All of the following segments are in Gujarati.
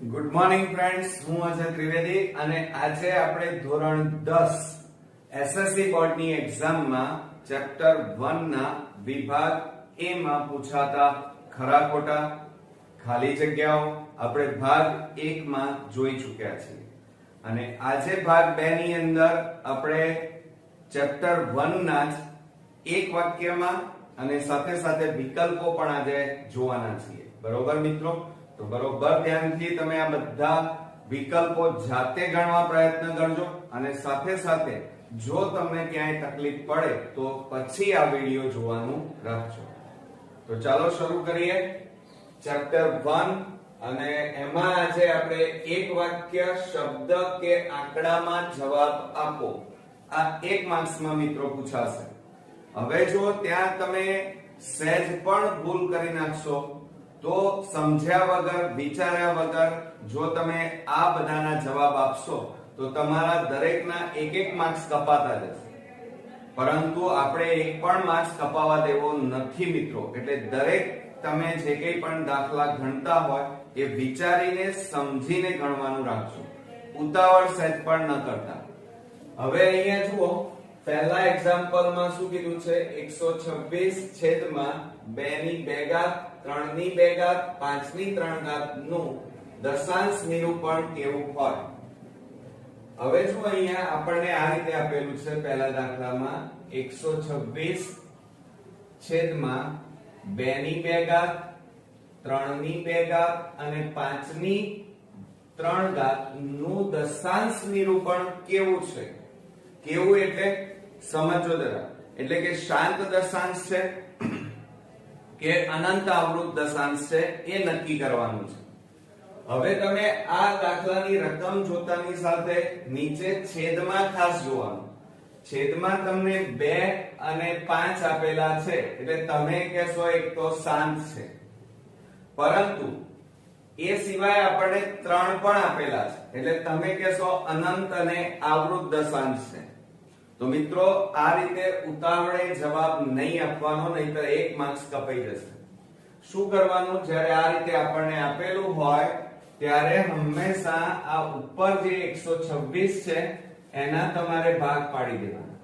ગુડ મોર્નિંગ ફ્રેન્ડ્સ, હું અજય ત્રિવેદી અને આજે આપણે ધોરણ 10 એસએસસી બોર્ડની એક્ઝામમાં ચેપ્ટર 1 ના વિભાગ એ માં પૂછાતા ખરા ખોટા ખાલી જગ્યાઓ આપણે ભાગ 1 માં જોઈ ચૂક્યા છીએ અને આજે ભાગ 2 ની અંદર આપણે ચેપ્ટર 1 ના જ એક વાક્યમાં અને સાથે સાથે વિકલ્પો પણ આજે જોવાના છીએ. બરોબર મિત્રો? તો બરોબર ધ્યાનથી તમે આ બધા વિકલ્પો જાતે ગણવા પ્રયત્ન કરજો અને સાથે સાથે જો તમને ક્યાંય તકલીફ પડે તો પછી આ વિડિયો જોવાનું રાખજો. તો ચાલો શરૂ કરીએ ચેપ્ટર 1 અને એમાં આજે આપણે એક વાક્ય શબ્દ કે આંકડામાં જવાબ આપો આ 1 માર્ક્સમાં મિત્રો પૂછાશે. હવે જો ત્યાં તમે સહેજ પણ ભૂલ કરી નાખશો તો સમજ્યા વગર વિચાર્યા વગર જો તમે આ બધાના જવાબ આપશો તો તમારા દરેકના એક માર્ક્સ કપાતા જશે. પરંતુ આપણે એક પણ માર્ક્સ કપાવવા દેવો નથી મિત્રો. એટલે દરેક તમે જે કંઈ પણ દાખલા ગણતા હોય એ વિચારીને સમજીને ગણવાનું રાખજો. ઉતાવળ સહેજ પણ ન કરતા. હવે અહીંયા જુઓ, પહેલા એક્ઝામ્પલમાં શું કીધું છે? 126 છેદમાં 2 ની 2 ઘાત 3 ની 2 ઘાત 5 ની 3 ઘાત નું દશાંશ નિરૂપણ કેવું હોય? હવે જો અહીંયા આપણને આ રીતે આપેલું છે પહેલા દાખલામાં 126 છેદમાં 2 ની 2 ઘાત 3 ની 2 ઘાત અને 5 ની 3 ઘાત નું દશાંશ નિરૂપણ કેવું છે? કેવું એટલે સમજો જરા. એટલે કે શાંત દશાંશ છે કે અનંત આવૃત દશાંશ છે એ નક્કી કરવાનું છે. હવે તમે આ દાખલાની રકમ જોતાની સાથે નીચે છેદમાં ખાસ જોવાનું. છેદમાં તમને 2 અને 5 આપેલા છે એટલે તમે કહેશો એક તો શાંત છે, પરંતુ એ સિવાય આપણને 3 પણ આપેલા છે એટલે તમે કહેશો અનંત અને આવૃત દશાંશ છે. તો મિત્રો આ રીતે ઉતાવળે જવાબ નહીં આપવાનો, નહીતર 1 માર્ક્સ કપાઈ જશે. શું કરવાનું? જ્યારે આ રીતે આપણને આપેલું હોય ત્યારે હંમેશા આ ઉપર જે 126 છે એના તમારે ભાગ પાડી દેવાના.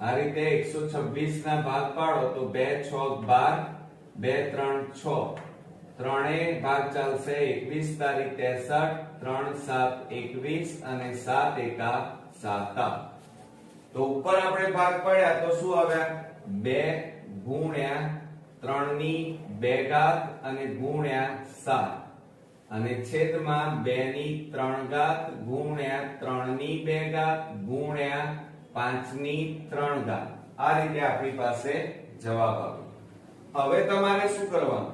આ રીતે 126 ના ભાગ પાડો તો 2 6 12 2 3 6 ત્રણેય ભાગ ચાલશે 21 તારીખ 63 3 7 21 અને 7 એકા 7. તો ઉપર આપણે ભાગ પાડ્યા તો શું આવ્યા? 2 ગુણ્યા 3 ની 2 ઘાત અને ગુણ્યા 7 અને છેદમાં 2 ની 3 ઘાત ગુણ્યા 3 ની 2 ઘાત ગુણ્યા 5 ની 3 ઘાત. આ રીતે આપણી પાસે જવાબ આવ્યો. હવે તમારે શું કરવાનું?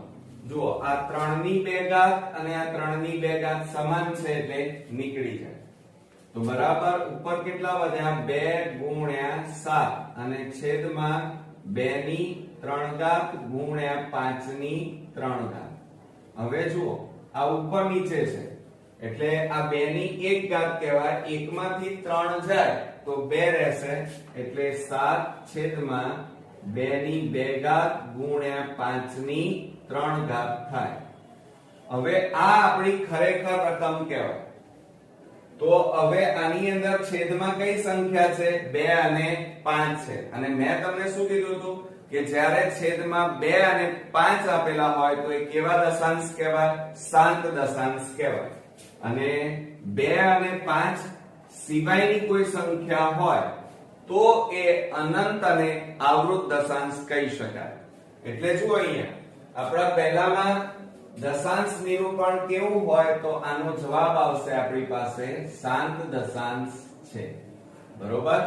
જુઓ, આ 3 ની 2 ઘાત અને આ 3 ની 2 ઘાત સમાન છે એટલે નીકળી જાય. તો બરાબર ઉપર કેટલા વધ્યા? 2 ગુણ્યા 7 અને છેદમાં 2 ની 3 ઘાત ગુણ્યા 5 ની 3 ઘાત. હવે જુઓ, આ ઉપર નીચે છે એટલે આ 2 ની 1 ઘાત કહેવાય. 1 માંથી 3 જાય તો 2 રહેશે એટલે 7 છેદમાં 2 ની 2 ઘાત ગુણ્યા 5 ની 3 ઘાત થાય. હવે આ આપણી ખરેખર રકમ કહેવાય. તો હવે આની અંદર છેદમાં કઈ સંખ્યા છે? 2 અને 5 છે. અને મેં તમને શું કીધું હતું કે જ્યારે છેદમાં 2 અને 5 આપેલા હોય તો એ કેવા દશાંશ કહેવાય? શાંત દશાંશ કહેવાય. અને 2 અને 5 સિવાયની કોઈ સંખ્યા હોય તો એ અનંત અને આવૃત દશાંશ કહી શકાય. એટલે જુઓ અહીંયા આપણા પહેલામાં દશાંશ નિરૂપણ કેવું હોય તો આનો જવાબ આવશે આપણી પાસે શાંત દશાંશ છે. બરોબર?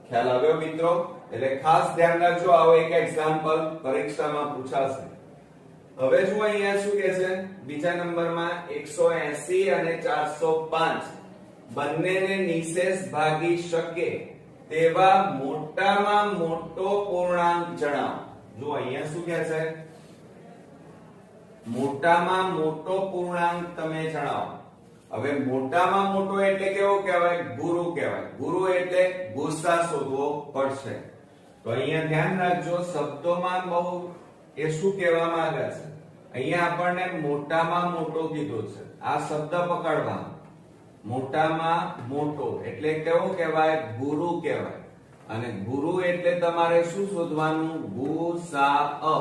ખ્યાલ આવ્યો મિત્રો? એટલે ખાસ ધ્યાન રાખજો, આવો એક એક્ઝામ્પલ પરીક્ષામાં પૂછાશે. હવે જુઓ અહીંયા શું કહે છે? બીજા નંબરમાં 180 અને 405 બંનેને નિશેષ ભાગી શકે તેવા મોટામાં મોટો પૂર્ણાંક જણાવો. જુઓ અહીંયા શું કહે છે? મોટામાં મોટો પૂર્ણાંક તમે જણાવો. હવે મોટામાં મોટો એટલે કેવો કહેવાય? ગુરુ કહેવાય. ગુરુ એટલે ગુસ્સા શોધવો પડશે. તો અહીંયા ધ્યાન રાખજો, શબ્દોમાં બહુ એ શું કહેવા માંગે છે? અહીંયા આપણને મોટામાં મોટો કીધો છે. આ શબ્દ પકડવાનો. મોટામાં મોટો એટલે કેવો કહેવાય? ગુરુ કહેવાય. અને ગુરુ એટલે તમારે શું શોધવાનું? ગુસાઅ.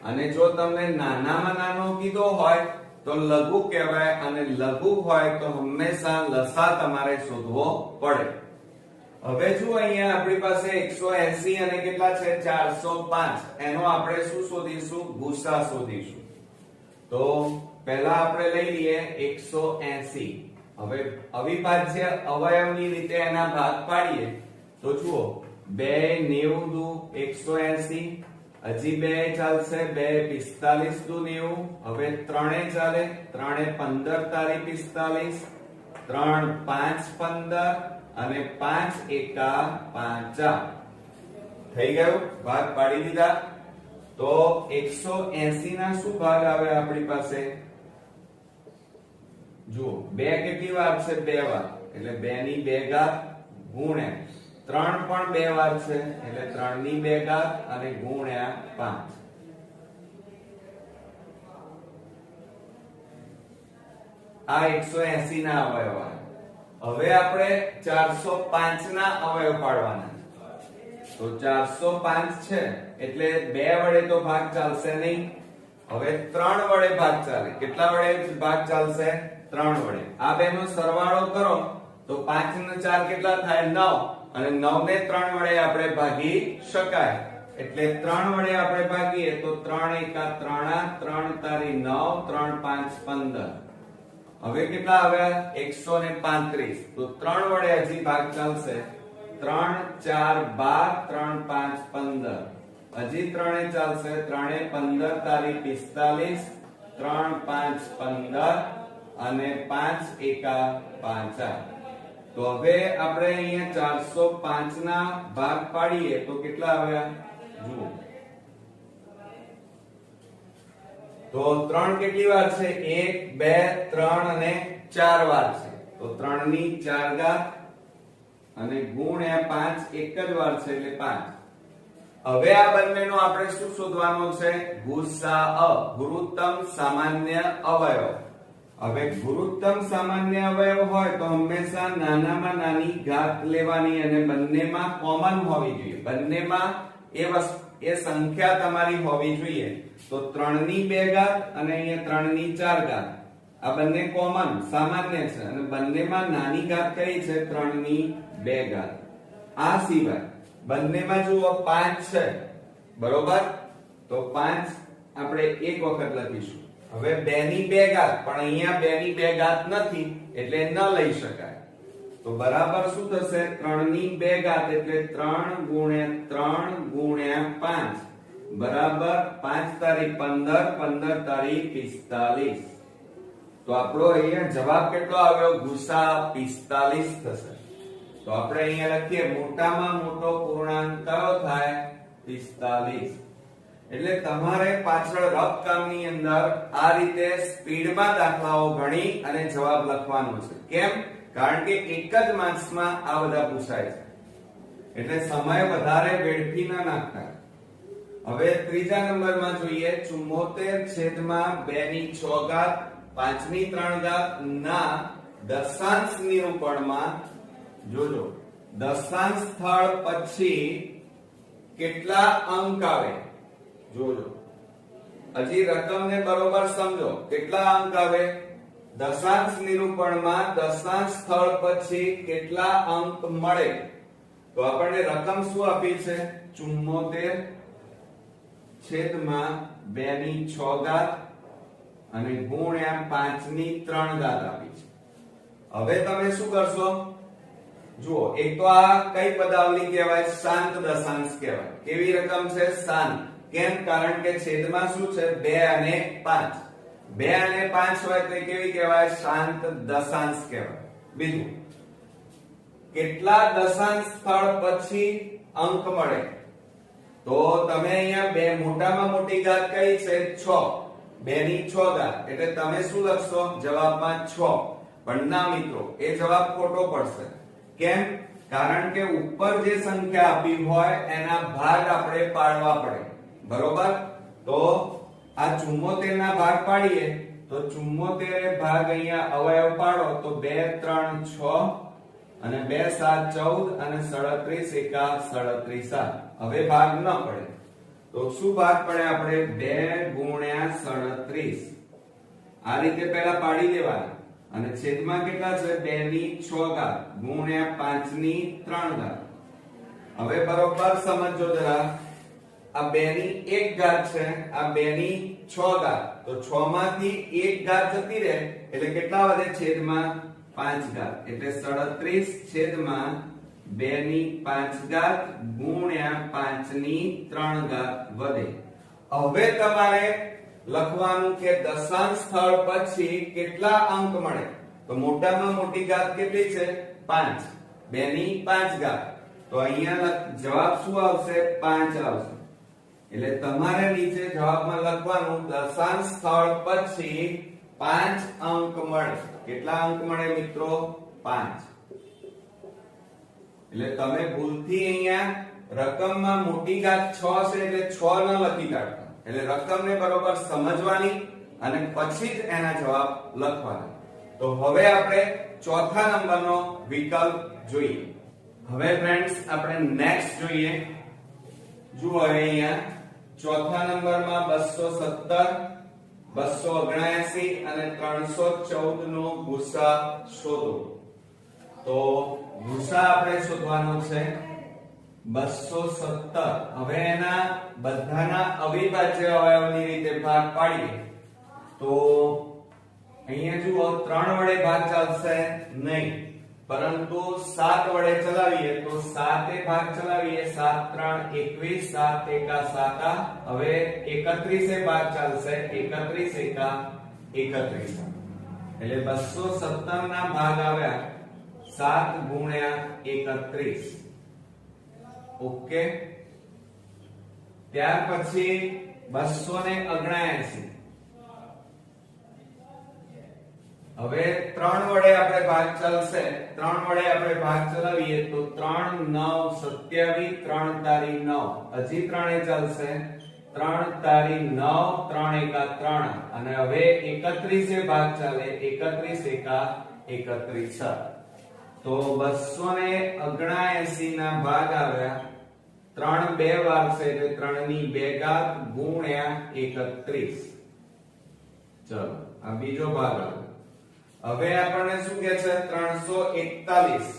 અને જો તમને નાનામાં નાનો કીધો હોય તો લઘુ કહેવાય, અને લઘુ હોય તો હંમેશા લસા તમારે શોધવો પડે. હવે જો અહીંયા આપણી પાસે 180 અને કેટલા છે? 405. એનો આપણે શું શોધીશું? ગુસા શોધીશું. તો પહેલા આપણે લઈ લઈએ 180. હવે અવિભાજ્ય અવયવની રીતે એના ભાગ પાડીએ તો જુઓ 2 90 દુ 180, હજી 2 ચાલશે, 2 45 દુ 90, હવે 3 ચાલે, 3 15 તારી 45, 3 5 15 અને 5 એકા 5. થઈ ગયું? ભાગ પાડી દીધા. તો 180 ના શું ભાગ આવે આપણી પાસે? જુઓ 2 કેટલી વાર છે? 2 વાર, એટલે 2 ની 2 ઘાત ગુણ્યા 3 પણ 2 વાર છે, એટલે 3 ની 2 ઘાત અને ગુણ્યા 5. આ 180 ના અવયવ આવે. હવે આપણે 405 ના અવયવ પાડવાના. તો 405 છે એટલે 2 વડે તો ભાગ ચાલશે નહીં. હવે 3 વડે ભાગ ચાલે. કેટલા વડે ભાગ ચાલશે? 3 વડે. આ બેનો સરવાળો કરો તો 5 ને 4 કેટલા થાય? 9. અને 9 ને 3 વડે આપણે ભાગી શકાય. એટલે 3 વડે આપણે ભાગીએ તો 3 એકા 3, 3 તારી 9, 3 5 15. હવે કેટલા આવ્યા? 135. તો 3 વડે હજી ભાગ ચાલશે. 3 4 12, 3 5 15. હજી 3 ચાલશે. 3 15 તારી 45, 3 5 15 અને 5 એકા 5. તો હવે આપણે અહીંયા 405 ના ભાગ પાડીએ તો કેટલા આવ્યા? જુઓ તો 3 કેટલી વાર છે? 1 2 3 અને 4 વાર છે. તો 3 ની 4 ઘાત અને ગુણ્યા 5 એક જ વાર છે એટલે 5. હવે આ બંનેનો આપણે શું શોધવાનો છે? ગુસાઅ, ગુરુત્તમ સામાન્ય અવયવ. હવે ગુરુત્તમ સામાન્ય અવયવ હોય તો હંમેશા નાનામાં નાની ઘાત લેવાની અને બંનેમાં કોમન હોવી જોઈએ. બંનેમાં એ સંખ્યા તમારી હોવી જોઈએ. તો 3 ની 2 ઘાત અને અહીંયા 3 ની 4 ઘાત. આ બંને કોમન સામાન્ય છે અને બંનેમાં નાની ઘાત કઈ છે? 3 ની 2 ઘાત. આ સિવાય બંનેમાં જુઓ 5 છે, બરોબર? તો 5 આપણે એક વખત લખીશું. હવે 2 ની 2 ઘાત, પણ અહીંયા 2 ની 2 ઘાત નથી એટલે ન લઈ શકાય. તો બરાબર શું થશે? 3 ની 2 ઘાત એટલે 3 ગુણ્યા 3 ગુણ્યા 5 બરાબર 5 તારી 15, 15 તારી 45. તો આપણો અહીંયા જવાબ કેટલો આવ્યો? ગુસા 45 થશે. તો આપણે અહીંયા લખીએ મોટામાં મોટો પૂર્ણાંક કયો થાય? 45. એટલે તમારે પાછળ રફ કામની અંદર આ રીતે સ્પીડમાં દાખલાઓ ગણી અને જવાબ લખવાનો છે. કેમ? કારણ કે એક જ માર્ક્સમાં આ બધા પૂછાય છે. એટલે સમય વધારે વેડફી ન નાખતા. હવે ત્રીજા નંબરમાં જોઈએ 74/2 ની 6 ઘાત 5 ની 3 ઘાત ના દશાંશ નિરૂપણમાં જોજો દશાંશ સ્થળ પછી કેટલા અંક આવે? જોજો હજી રકમને બરોબર સમજો. કેટલા અંક આવે? દશાંશ નિરૂપણમાં દશાંશ સ્થળ પછી કેટલા અંક મળે? તો આપણને રકમ શું આપી છે? 74/2 ની 6 ઘાત અને ગુણ્યા 5 ની 3 ઘાત આપી છે. હવે તમે શું કરશો? જુઓ એક તો આ કઈ પદાવલી કહેવાય? શાંત દશાંશ કહેવાય. કેવી રકમ છે? શાંત. કેમ? કારણ કે છેદમાં શું છે? 2 અને 5. 2 અને 5 હોય તો કેવી કહેવાય? શાંત દશાંશ કહેવાય. બીજું, કેટલા દશાંશ સ્થળ પછી અંક મળે? તો તમે અહીંયા બે મોટામાં મોટી ઘાત કઈ છે? 6. 2 ની 6 ઘાત એટલે તમે શું લખશો જવાબમાં? 6. પણ ના મિત્રો, એ જવાબ ખોટો પડશે. કેમ? કારણ કે ઉપર જે સંખ્યા આપી હોય એના ભાગ આપણે પાડવા પડે, બરોબર? તો આ 74 ના ભાગ પાડીએ તો 74 ભાગ અહીંયા અવયવ પાડો તો 2 3 6 અને 2 7 14 અને 37 એકા 37 હવે ભાગ ન પડે તો શું ભાગ પડે આપણે 2 ગુણ્યા 37 આ રીતે પહેલા પાડી દેવાના અને છેદમાં કેટલા છે 2 ની 6 ઘાત ગુણ્યા 5 ની 3 ઘાત હવે બરોબર સમજો જરા આ 2 ની 1 ઘાત છે આ 2 ની 6 ઘાત તો 6 માંથી 1 ઘાત જતી રહે એટલે કેટલા વધે છેદમાં 5 ઘાત એટલે 37 છેદમાં 2 ની 5 ઘાત ગુણ્યા 5 ની 3 ઘાત વધે હવે તમારે લખવાનું કે દશાંશ સ્થળ પછી કેટલા અંક મળે તો મોટામાં મોટી ઘાત કેટલી છે 5 2 ની 5 ઘાત તો અહીંયા જવાબ શું આવશે 5 આવશે એટલે તમારે નીચે જવાબમાં લખવાનું દશાંશ સ્થળ પછી 5 અંક મળે કેટલા અંક મળે મિત્રો 5 એટલે તમે ભૂલથી અહીંયા રકમમાં મોટી ઘાત 6 છે એટલે 6 ન લખી કાઢતા એટલે રકમને બરોબર સમજવાની અને પછી જ એના જવાબ લખવાના તો હવે આપણે ચોથા નંબરનો વિકલ્પ જોઈએ હવે ફ્રેન્ડ્સ આપણે નેક્સ્ટ જોઈએ જુઓ અહીંયા ચોથા નંબરમાં 217 279 અને 314 નો ગુસા શોધો તો ગુસા આપણે શોધવાનો છે 217 હવે એના બધાના અવિભાજ્ય અવયવની રીતે ભાગ પાડીએ તો અહીંયા જુઓ 3 વડે ભાગ ચાલશે નહીં પરંતુ 7 વડે ચલાવીએ તો 7 એ ભાગ ચલાવીએ 7 3 21 7 એકા 7 હવે 31 એ ભાગ ચાલશે 31 એકા 31 એટલે 217 ના ભાગ આવ્યા 7 ગુણ્યા 31 ઓકે ત્યાર પછી 279 હવે 3 વડે આપણે ભાગ ચાલશે 3 વડે આપણે ભાગ ચલાવીએ તો 3 9 27 3 તારી 9 હજી 3 એ ચાલશે 3 તારી 9 3 એકા 3 અને હવે 31 એ ભાગ ચાલે 31 એકા 31 તો 279 ના ભાગ આવ્યા 3 બે વાર છે એટલે 3 ની 2 ઘાત ગુણ્યા 31 ચલો આ બીજો ભાગ આવ્યો હવે આપણને શું કહે છે 341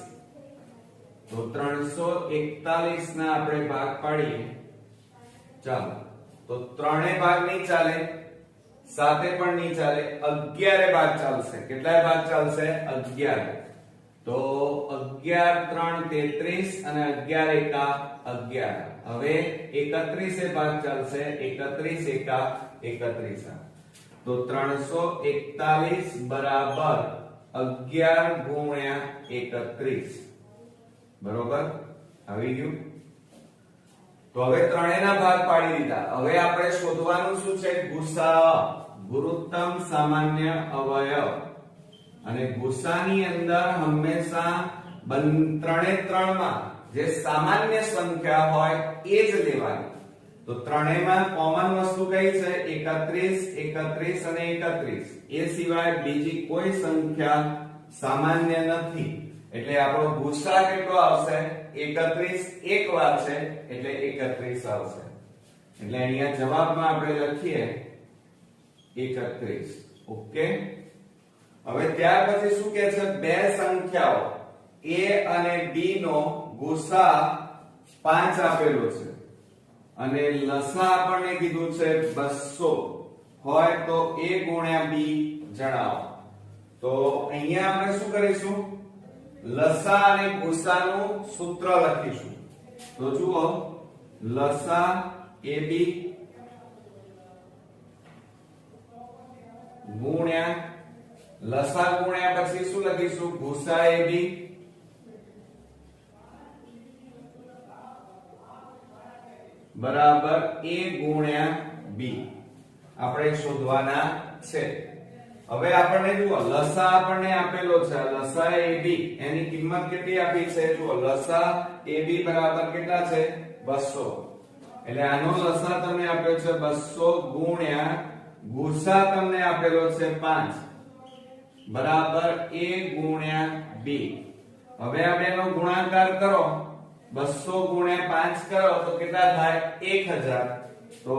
તો 341 ના આપણે ભાગ પાડીએ ચાલો તો 3 ભાગ નહીં ચાલે 7 પણ નહીં ચાલે 11 ભાગ ચાલશે કેટલાય ભાગ ચાલશે 11 તો 11 3 33 અને 11 એકા 11 હવે 31 એ ભાગ ચાલશે 31 એકા 31 તો 341 બરાબર 11 ગુણ્યા 31 બરોબર આવી ગયું તો હવે ત્રણેયના ભાગ પાડી દીધા હવે આપણે શોધવાનું શું છે ગુસા ગુરુત્તમ સામાન્ય અવયવ અને ગુસાની અંદર હંમેશા ત્રણે ત્રણમાં જે સામાન્ય સંખ્યા હોય એ જ લેવાની તો ત્રણેયમાં કોમન વસ્તુ કઈ છે 31 31 અને 31 એ સિવાય બીજી કોઈ સંખ્યા સામાન્ય નથી એટલે આપણો ગુસા કેટલો આવશે 31 એક વાર છે એટલે 31 આવશે એટલે અહીંયા જવાબમાં આપણે લખીએ 31 ઓકે હવે ત્યાર પછી શું કહે છે બે સંખ્યાઓ a અને b નો ગુસા 5 આપેલો છે અને લસા આપણને કીધું છે 200 હોય તો a ગુણ્યા b જણાવો તો અહીંયા આપણે શું કરીશું લસા અને ગુસાનું સૂત્ર લખીશું તો જુઓ લસા ab ગુણ્યા લસા ગુણ્યા પછી શું લખીશું ગુસા ab બરાબર a ગુણ્યા b આપણે શોધવાના છે હવે આપણને જુઓ લસા આપણને આપેલો છે લસા ab એની કિંમત કેટલી આપી છે જુઓ લસા ab બરાબર કેટલા છે 200 એટલે આનો લસા તમને આપ્યો છે 200 ગુણ્યા ગુસા તમને આપેલો છે 5 બરાબર a ગુણ્યા b. હવે આ બેનો ગુણાકાર કરો 200 ગુણ્યા 5 કરો તો કેટલા થાય 1000. તો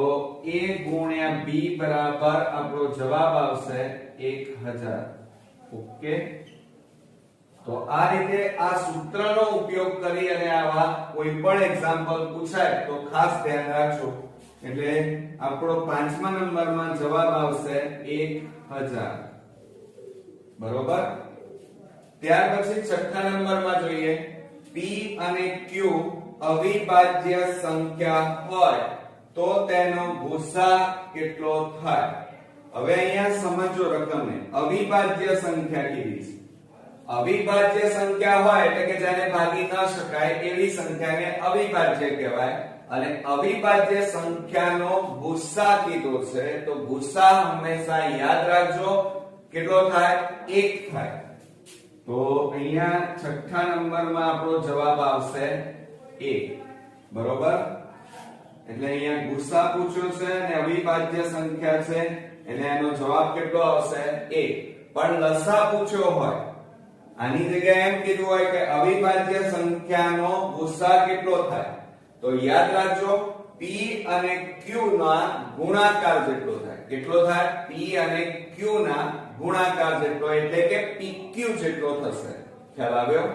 a ગુણ્યા b બરાબર આપણો જવાબ આવશે 1000. ઓકે. તો આ રીતે આ સૂત્રનો ઉપયોગ કરી અને આવા કોઈ પણ એક્ઝામ્પલ પૂછાય તો ખાસ ધ્યાન રાખજો. એટલે આપણો 5મા નંબરમાં જવાબ આવશે 1000. બરોબર. ત્યાર પછી 6થા નંબરમાં જોઈએ p અને q અવિભાજ્ય સંખ્યા હોય તો તેનો ભૂસા કેટલો થાય. હવે અહીંયા સમજો રકમને. અવિભાજ્ય સંખ્યા કીધી છે. અવિભાજ્ય સંખ્યા હોય એટલે કે જેને ભાગી ન શકાય એવી સંખ્યાને અવિભાજ્ય કહેવાય. અને અવિભાજ્ય સંખ્યાનો ભૂસા કીધો છે તો ભૂસા હંમેશા યાદ રાખજો કેટલો થાય 1 થાય. તો અહીંયા 6થા નંબરમાં આપણો જવાબ આવશે 1. બરોબર. એટલે અહીંયા ભૂસા પૂછ્યો છે અને અવિભાજ્ય સંખ્યા છે એટલે એનો જવાબ કેટલો આવશે 1. પણ લસા પૂછ્યો હોય આની જગ્યાએ એમ કીધું હોય કે અવિભાજ્ય સંખ્યાનો ભૂસા કેટલો થાય તો યાદ રાખજો p અને q ના ગુણાકાર જેટલો થાય. કેટલો થાય? p અને q ના ગુણાકાર જેટલો એટલે કે pq જેટલો થશે. ખ્યાલ આવ્યો?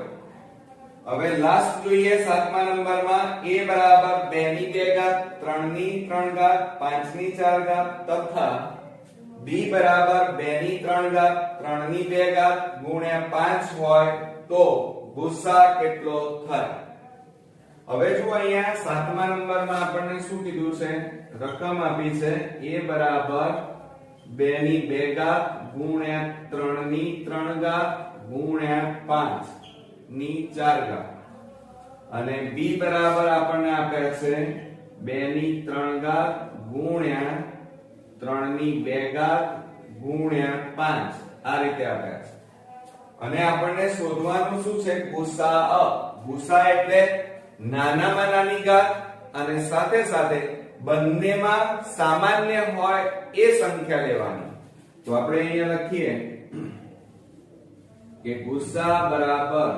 હવે લાસ્ટ જોઈએ 7મા નંબરમાં a બરાબર 2 ની 2 ઘાત 3 ની 3 ઘાત 5 ની 4 ઘાત તથા b બરાબર 2 ની 3 ઘાત 3 ની 2 ઘાત ગુણ્યા 5 હોય તો ભૂસા કેટલો થાય. હવે જો અહીંયા 7મા નંબરમાં આપણને શું કીધું છે? રકમ આપી છે a બરાબર 2 ની 2 ઘાત ગુણ્યા 3 ની 3 ઘાત ગુણ્યા 5 ની 4 ઘાત અને b બરાબર આપણને આપે છે 2 ની 3 ઘાત ગુણ્યા 3 ની 2 ઘાત ગુણ્યા 5 આ રીતે આપ્યા છે. અને આપણને શોધવાનું શું છે? ભૂસા. ભૂસા એટલે નાનામાં નાની ઘાત અને સાથે સાથે બંનેમાં સામાન્ય હોય એ સંખ્યા લેવાની. તો આપણે અહીંયા લખીએ કે ભૂસા બરાબર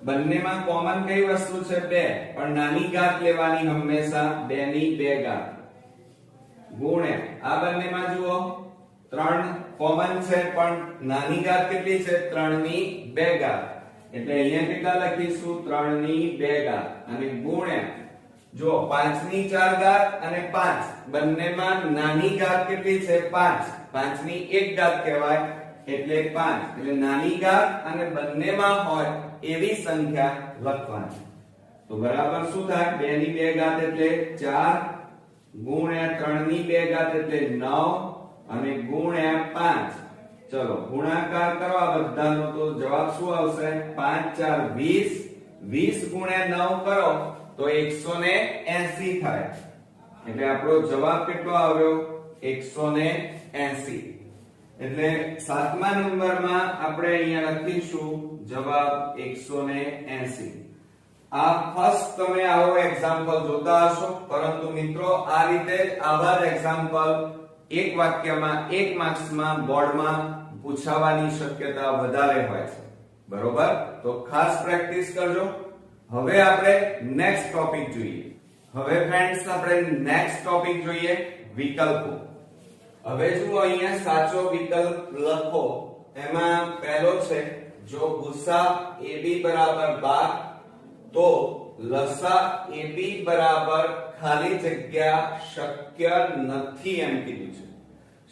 બંનેમાં કોમન કઈ વસ્તુ છે? 2. પણ નાની ઘાત લેવાની હંમેશા 2 ની 2 ઘાત ગુણ્યા આ બંનેમાં જુઓ 3 કોમન છે પણ નાની ઘાત કેટલી છે? 3 ની 2 ઘાત. એટલે અહીંયા કેટલા લખીશું? 3 ની 2 ઘાત અને ગુણ્યા જો 5 ની 4 ઘાત અને 5 બંનેમાં નાની ઘાત કેટલી છે? 5. 5 ની 1 ઘાત કહેવાય એટલે 5. એટલે નાની ઘાત અને બંનેમાં હોય એવી સંખ્યા લખવાની. તો બરાબર શું થાય? 2 ની 2 ઘાત એટલે 4 ગુણ્યા 3 ની 2 ઘાત એટલે 9 અને ગુણ્યા 5. ચલો ગુણાકાર કરવા બધાનો તો જવાબ શું આવશે? 5 4 20. 20 ગુણ્યા 9 કરો તો 180 થાય. એટલે આપણો જવાબ કેટલો આવ્યો? 180. એટલે 7મા નંબરમાં આપણે અહીંયા લખીશું જવાબ 180. આ ફર્સ્ટ તમે આવો એક્ઝામ્પલ જોતા હશો પરંતુ મિત્રો આ રીતે આવા જ એક્ઝામ્પલ એક વાક્યમાં 1 માર્ક્સમાં બોર્ડમાં પૂછાવાની શક્યતા વધારે હોય છે. બરોબર. તો ખાસ પ્રેક્ટિસ કરજો. હવે આપણે નેક્સ્ટ ટોપિક જોઈએ. હવે ફ્રેન્ડ્સ આપણે નેક્સ્ટ ટોપિક જોઈએ વિકલ્પો. હવે જો અહીંયા સાચો વિકલ્પ લખો. એમાં પહેલો છે જો ભૂસા ab બરાબર 12 તો લસા ab બરાબર ખાલી જગ્યા શક્ય નથી એમ કીધું છે.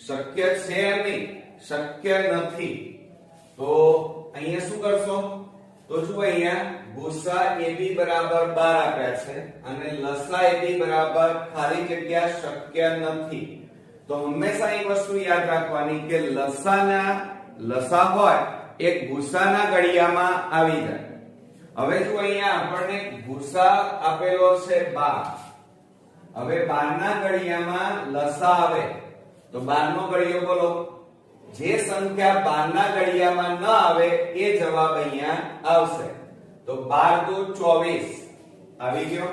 શક્ય છે એમ નહીં, શક્ય નથી. તો અહીંયા શું કરશો? તો જો અહીંયા ભૂસા ab બરાબર 12 આપ્યા છે અને લસા ab બરાબર ખાલી જગ્યા શક્ય નથી. તો હંમેશા એક વસ્તુ યાદ રાખવાની કે લસા હોય એક ભૂસાના ઘડિયામાં આવી જાય. હવે જો અહીંયા આપણને ભૂસા આપેલો છે 12. હવે 12 ના ઘડિયામાં લસા આવે તો 12 નો ઘડિયો બોલો. જે સંખ્યા 12 ના ઘડિયામાં ન આવે એ જવાબ અહીંયા આવશે. તો 12 દુ 24 આવી ગયો.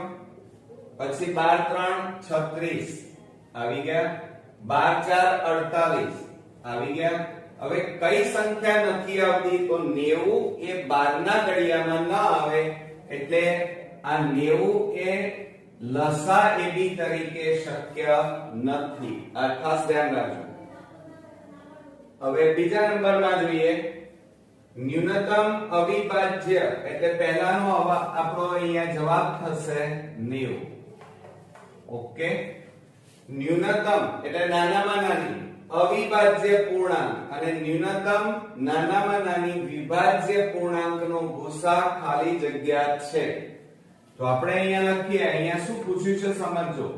પછી 12 3 36 આવી ગયા, 12 4 48 આવી ગયા. હવે કઈ સંખ્યા નથી આવતી? તો 90 એ 12 ના ઘડિયામાં ન આવે, એટલે આ 90 એ લસા એબી તરીકે શક્ય નથી. આ ખાસ ધ્યાન રાખજો. હવે બીજા નંબરમાં જોઈએ, ન્યૂનતમ અવિભાજ્ય એટલે પહેલાનો આપણો અહીંયા જવાબ થશે 90. ઓકે, ન્યૂનતમ એટલે નાનામાં નાની અવિભાજ્ય પૂર્ણાંક અને ન્યૂનતમ નાનામાં નાની વિભાજ્ય પૂર્ણાંકનો ગુસા ખાલી જગ્યા છે. તો આપણે અહીંયા લખીએ, અહીંયા શું પૂછ્યું છે સમજો.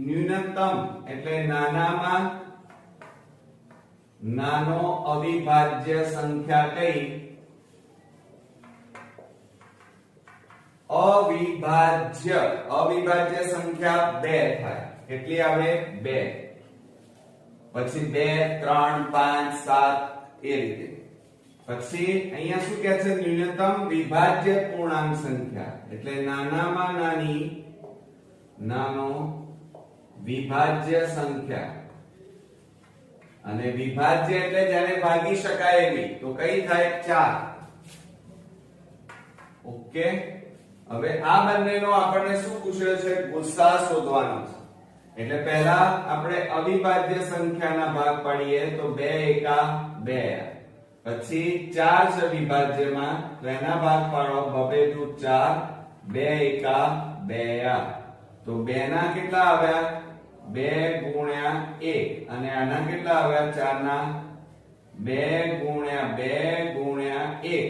ન્યૂનતમ એટલે નાનામાં નાનો અવિભાજ્ય સંખ્યા કઈ? અવિભાજ્ય સંખ્યા 2 થાય. કેટલી આવે? 2. પછી 2 3 5 7 એ રીતે. પછી અહીંયા શું કહે છે? ન્યૂનતમ વિભાજ્ય પૂર્ણાંક સંખ્યા એટલે નાનામાં નાની નાનો વિભાજ્ય સંખ્યા. અને વિભાજ્ય એટલે જેને ભાગી શકાય એવી. તો કઈ થાય? 4. ઓકે, હવે આ બંનેનો આપણને શું પૂછ્યો છે? ગુસા શોધવાનો છે. એટલે પહેલા આપણે અવિભાજ્ય સંખ્યાના ભાગ પાડીએ તો 2 એકા 2. પછી 4 છે વિભાજ્યમાં, તો એના ભાગ પાડો 2 દુ 4, 2 એકા 2. તો 2 ના કેટલા આવ્યા? 2 ગુણ્યા 1. અને આના કેટલા આવ્યા? 4 ના 2 ગુણ્યા 2 ગુણ્યા 1.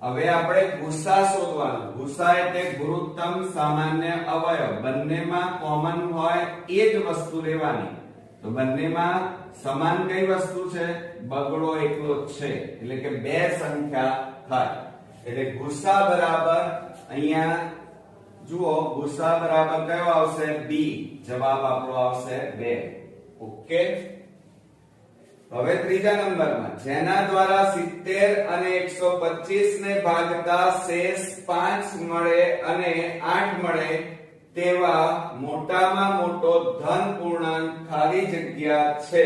હવે આપણે ગુસા શોધવાનો. ગુસા એટલે ગુરુત્તમ સામાન્ય અવયવ. બંનેમાં કોમન હોય એ જ વસ્તુ લેવાની. તો બંનેમાં સમાન કઈ વસ્તુ છે? બગડો એકલો જ છે, એટલે કે 2 સંખ્યા થાય. એટલે ગુસા બરાબર અહીંયા જુઓ, ગુસા બરાબર કયો આવશે? બી. જવાબ આપણો આવશે 2. ઓકે, હવે ત્રીજા નંબરમાં, જેના દ્વારા 70 અને 125 ને ભાગતા શેષ 5 મળે અને 8 મળે તેવા મોટામાં મોટો ધન પૂર્ણાંક ખાલી જગ્યા છે.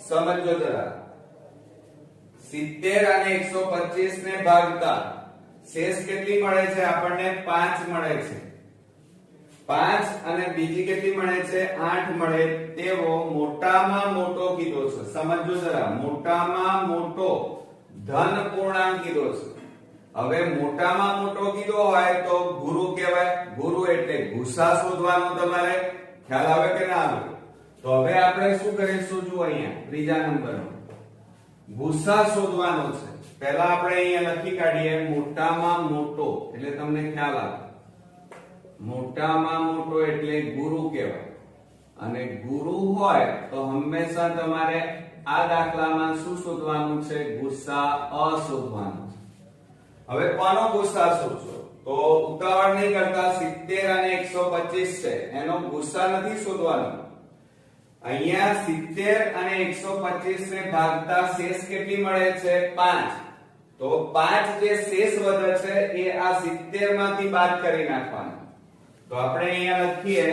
સમજો જરા. 70 અને 125 ને ભાગતા શેષ કેટલી મળે છે? આપણને 5 મળે છે. 5 અને બીજી કેટલી મળે છે? 8 મળે તેવો મોટામાં મોટો કીધો છે. સમજો જરા, મોટામાં મોટો ધન પૂર્ણાંક કીધો છે. હવે મોટામાં મોટો કીધો હોય તો ગુરુ કહેવાય. ગુરુ એટલે ગુસા શોધવાનો. તમારે ખ્યાલ આવે કે ના આવે? તો હવે આપણે શું કરીશું? જુઓ અહીંયા ત્રીજા નંબરનો ગુસા શોધવાનો છે. પહેલા આપણે અહીંયા લખી કાઢીએ મોટામાં મોટો, એટલે તમને ખ્યાલ આવે. મોટામાં મોટો એટલે ગુરુ કહેવાય. અને ગુરુ હોય તો હંમેશા તમારે આ દાખલામાં શું શોધવાનું છે? ગુસા અ શોધવાનો છે. હવે કોનો ગુસા શોધશો? તો ઉતાવળ નહીં કરતા. 70 અને 125 છે, એનો ગુસા નથી શોધવાનો. અહીંયા 70 અને 125 ને ભાગતા શેષ કેટલી મળે છે? 5. તો 5 જે શેષ વધે છે એ આ 70 માંથી બાદ કરી નાખવાનો. તો આપણે અહીંયા લખીએ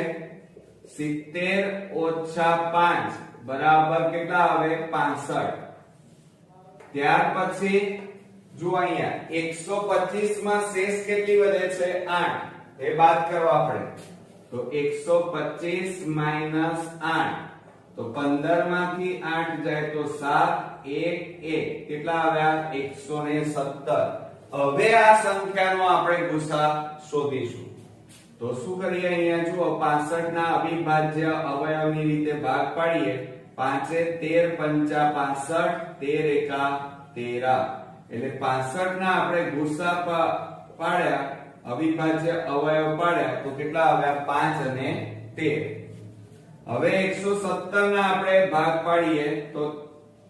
70 ઓછા 5 બરાબર કેટલા આવે? 65. ત્યાર પછી જો અહીંયા 125 માં શેષ કેટલી વધે છે? 8. એ બાદ કરો આપણે. તો 125 માઈનસ 8. તો 15 માંથી 8 જાય તો 7 1 1 કેટલા આવ્યા? 117. હવે આ સંખ્યાનો આપણે ગુસા શોધીશું. તો શું કરીએ? અહીંયા જુઓ, 65 ના અવિભાજ્ય અવયવની રીતે ભાગ પાડીએ. 5 13 પંચા 65, 13 એકા 13. એટલે 65 ના આપણે ગુસા પાડ્યા, અવિભાજ્ય અવયવ પાડ્યા તો કેટલા આવ્યા? 5 અને 13. હવે 117 ના આપણે ભાગ પાડીએ તો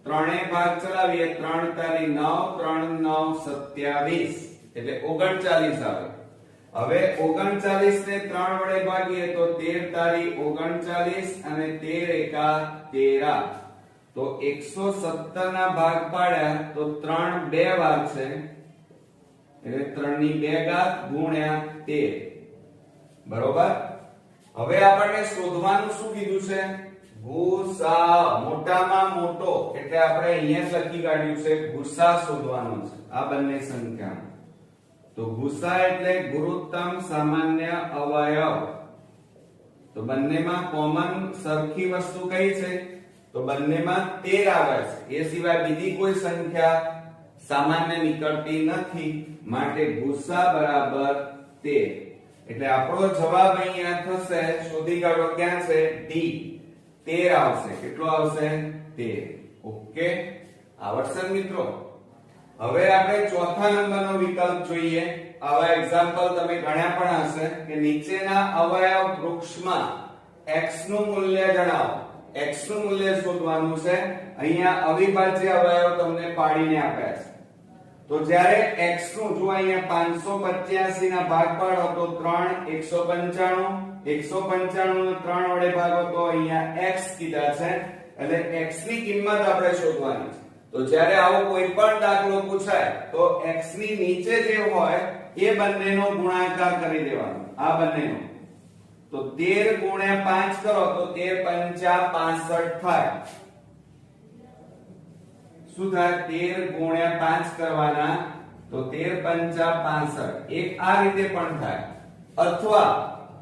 ત્રણેય ભાગ ચલાવીએ. 3 તારી 9, 3 9 27 એટલે 39 આવે. હવે 39 ને 3 વડે ભાગીએ તો 13 તારી 39 અને 13 એકા 13. તો 117 ના ભાગ પાડ્યા તો 3 બે વાર છે, એટલે 3 ની 2 ઘાત ગુણ્યા 13. બરોબર. હવે આપણને શોધવાનું શું કીધું છે? ગુસા, મોટામાં મોટો, એટલે આપણે અહીંયા જ લખી કાઢ્યું છે ગુસા શોધવાનો છે આ બંને સંખ્યાનો. તો ગુસા એટલે ગુરુત્તમ સામાન્ય અવયવ. તો બંનેમાં કોમન સરખી વસ્તુ કઈ છે? તો બંનેમાં 13 આવે છે. એ સિવાય બીજી કોઈ સંખ્યા સામાન્ય નીકળતી નથી, માટે ગુસા બરાબર 13. એટલે આપણો જવાબ અહીંયા થશે, શોધી કાઢો ક્યાં છે? ડી, 13 આવશે. કેટલો આવશે? 13. ઓકે, આવડશે મિત્રો? હવે આપણે ચોથા નંબરનો વિકલ્પ જોઈએ. આવા એક્ઝામ્પલ તમે ગણ્યા પણ હશે કે નીચેના અવયવ વૃક્ષમાં x નું મૂલ્ય જણાવો. x નું મૂલ્ય શોધવાનું છે. અહીંયા અવિભાજ્ય અવયવ તમને પાડીને આપ્યા છે. તો જ્યારે x નું જો અહીંયા 585 ના ભાગ પાડો તો 3 195 195 ને 3 વડે ભાગો તો અહીંયા x કીધા છે, એટલે x ની કિંમત આપણે શોધવાની છે. તો જ્યારે આવો કોઈ પણ દાખલો પૂછાય તો x ની નીચે જે હોય એ બંનેનો ગુણાકાર કરી દેવાનો, આ બંનેનો. તો 13 ગુણ્યા 5 કરો તો 13 પંચા 65 થાય. શું થાય? 13 ગુણ્યા 5 કરવાના તો 13 પંચા 65. એક આ રીતે પણ થાય. અથવા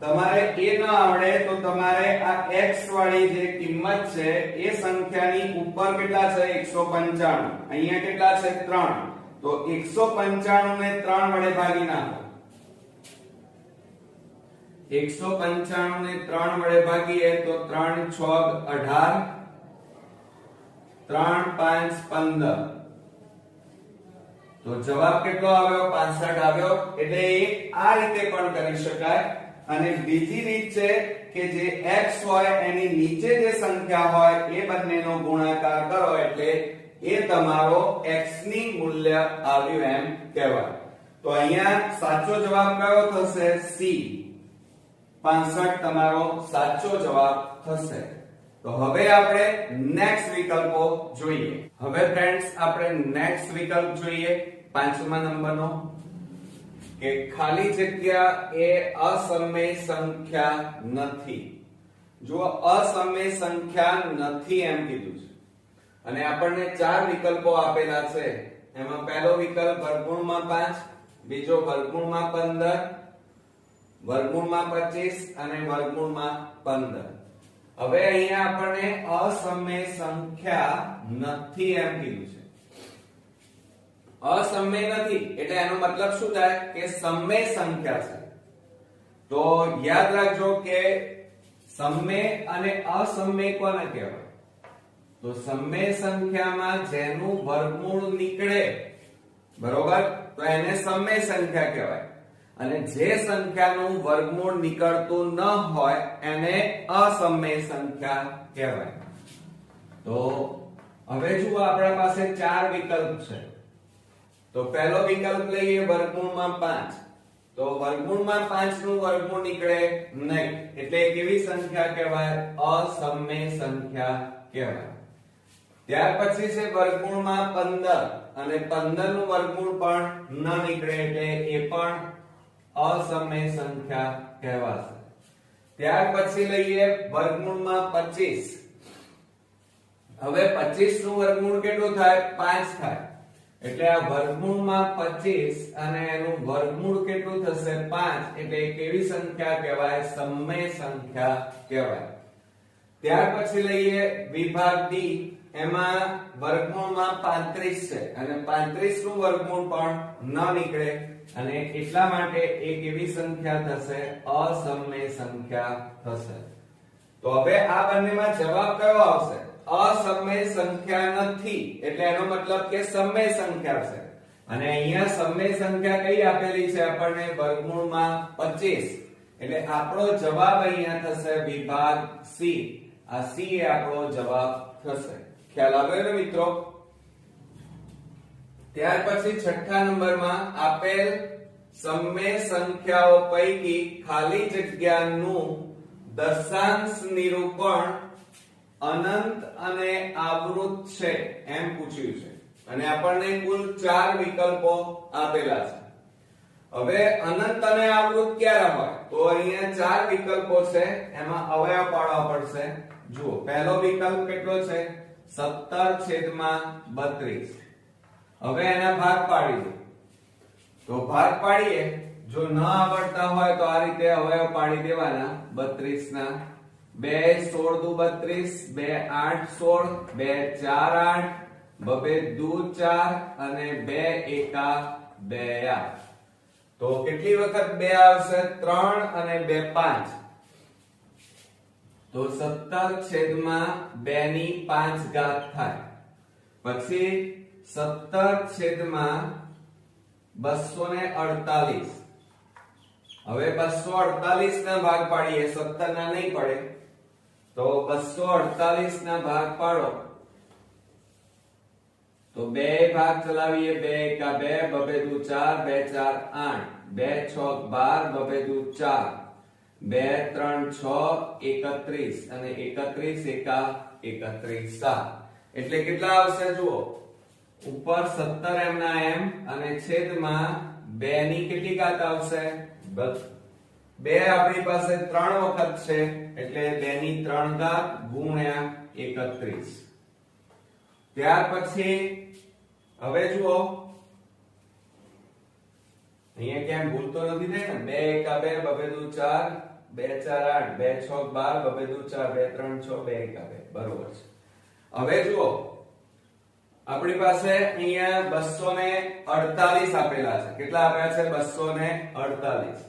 તમારે એ ન આવડે તો તમારે આ x વાળી જે કિંમત છે એ સંખ્યાની ઉપર કેટલા છે? 195. અહીંયા કેટલા છે? 3. તો 195 ને 3 વડે ભાગી નાખો. 195 ને 3 વડે ભાગીએ તો 3 6 18, 3 5 15. તો જવાબ કેટલો આવ્યો? 65 આવ્યો. એટલે આ રીતે પણ કરી શકાય. અને બીજી રીત છે કે જે x હોય એની નીચે જે સંખ્યા હોય એ બંનેનો ગુણાકાર કરો એટલે એ તમારો x ની મૂલ્ય આવ્યું એમ કહેવાય. તો અહીંયા સાચો જવાબ કયો થશે? C, 65 તમારો સાચો જવાબ થશે. તો હવે આપણે નેક્સ્ટ વિકલ્પો જોઈએ. હવે ફ્રેન્ડ્સ આપણે નેક્સ્ટ વિકલ્પ જોઈએ, પાંચમા નંબરનો, કે ખાલી જગ્યા એ અસમય સંખ્યા નથી. જો અસમય સંખ્યા નથી એમ કીધું છે અને આપણને 4 વિકલ્પો આપેલા છે. એમાં પહેલો વિકલ્પ વર્ગમૂળમાં 5, બીજો વર્ગમૂળમાં 15, વર્ગમૂળમાં 25 અને વર્ગમૂળમાં 15. હવે અહીંયા આપણને અસમય સંખ્યા નથી એમ કીધું છે. અસમય નથી એટલે એનો મતલબ શું થાય? કે સમય સંખ્યા છે. તો યાદ રાખજો કે સમય અને અસમય કોને કહેવાય? તો સમય સંખ્યામાં જેનું વર્ગમૂળ નીકળે, બરોબર, તો એને સમય સંખ્યા કહેવાય. અને જે સંખ્યાનું વર્ગમૂળ નીકળતું ન હોય એને અસમય સંખ્યા કહેવાય. તો હવે જુઓ આપણા પાસે 4 વિકલ્પ છે. તો પહેલો વિકલ્પ લઈએ વર્ગમૂળમાં 5. તો વર્ગમૂળમાં 5 નું વર્ગમૂળ નીકળે નહીં એટલે કેવી સંખ્યા કહેવાય? અસમય સંખ્યા કહેવાય. ત્યાર પછી છે વર્ગમૂળમાં 15 અને 15 નું વર્ગમૂળ પણ ન નીકળે એટલે એ પણ અસમય સંખ્યા કહેવાશે. ત્યાર પછી લઈએ વર્ગમૂળમાં 25. હવે 25 નું વર્ગમૂળ કેટલું થાય? 5 થાય. એટલે આ વર્ગમૂળમાં 25 અને એનું વર્ગમૂળ કેટલું થશે? 5. એટલે કેવી સંખ્યા કહેવાય? સમય સંખ્યા કહેવાય. ત્યાર પછી લઈએ વિભાગ ડી. એમાં વર્ગમૂળમાં 35 છે અને 35 નું વર્ગમૂળ પણ ન નીકળે અને એટલા માટે એ કેવી સંખ્યા થશે? અસમય સંખ્યા થશે. તો હવે આ બંનેમાં જવાબ કયો આવશે? અસમય સંખ્યા નથી એટલે એનો મતલબ કે સમય સંખ્યા છે. અને અહીંયા સમય સંખ્યા કઈ આપેલી છે આપણને? વર્ગમૂળમાં 25. એટલે આપણો જવાબ અહીંયા થશે વિભાગ સી. આ સી એ આપણો જવાબ થશે. ખ્યાલ આવ્યો ને મિત્રો? ત્યાર પછી છઠ્ઠા નંબરમાં આપેલ સમય સંખ્યાઓ પૈકી ખાલી જગ્યાનું દશાંશ નિરૂપણ અનંત અને આવૃત છે એમ પૂછ્યું છે અને આપણને કુલ 4 વિકલ્પો આપેલા છે. હવે અનંત અને આવૃત ક્યારે હોય? તો અહીંયા ચાર વિકલ્પો છે, એમાં અવયવ પાડવા પડશે. જુઓ, પહેલો વિકલ્પ કેટલો છે? 17/32. હવે એના ભાગ પાડી દો. તો ભાગ પાડીએ, જો ન આવડતા હોય તો આ રીતે અવયવ પાડી દેવાના. 32 ના 2 16 દુ 32, 2 8 16, 2 4 8, 2 દુ 4 અને 2 એકા 2 8. તો કેટલી વખત 2 આવશે? 3 અને 2 5. તો 17/2 ની 5 ઘાત થાય. પછી 17/248. હવે 248 ના ભાગ પાડીએ, 17 ના નહીં પડે. તો 248 ના ભાગ પાડો તો બે ભાગ ચલાવીએ. 2 એકા 2, 2 દુ 4, 2 4 8, 2 6 12, 2 દુ 4, 2 3 6 31 અને 31 એકા 31 7. એટલે કેટલા આવશે? જુઓ, ઉપર 17 m ના m અને છેદમાં 2 ની કેટલી ઘાત આવશે? 2 આપણી પાસે 3 વખત છે, એટલે 2 ની 3 ઘાત ગુણ્યા 31. ત્યાર પછી હવે જુઓ, અહીંયા ક્યાંય ભૂલ તો નથી થઈ ને? 2 એકા 2, 2 દુ 4, 2 4 8, 2 6 12, 2 દુ 4, 2 3 6, 2 એકા 2. બરોબર છે. હવે જુઓ, આપણી પાસે અહીંયા 248 આપેલા છે. કેટલા આપ્યા છે? 248.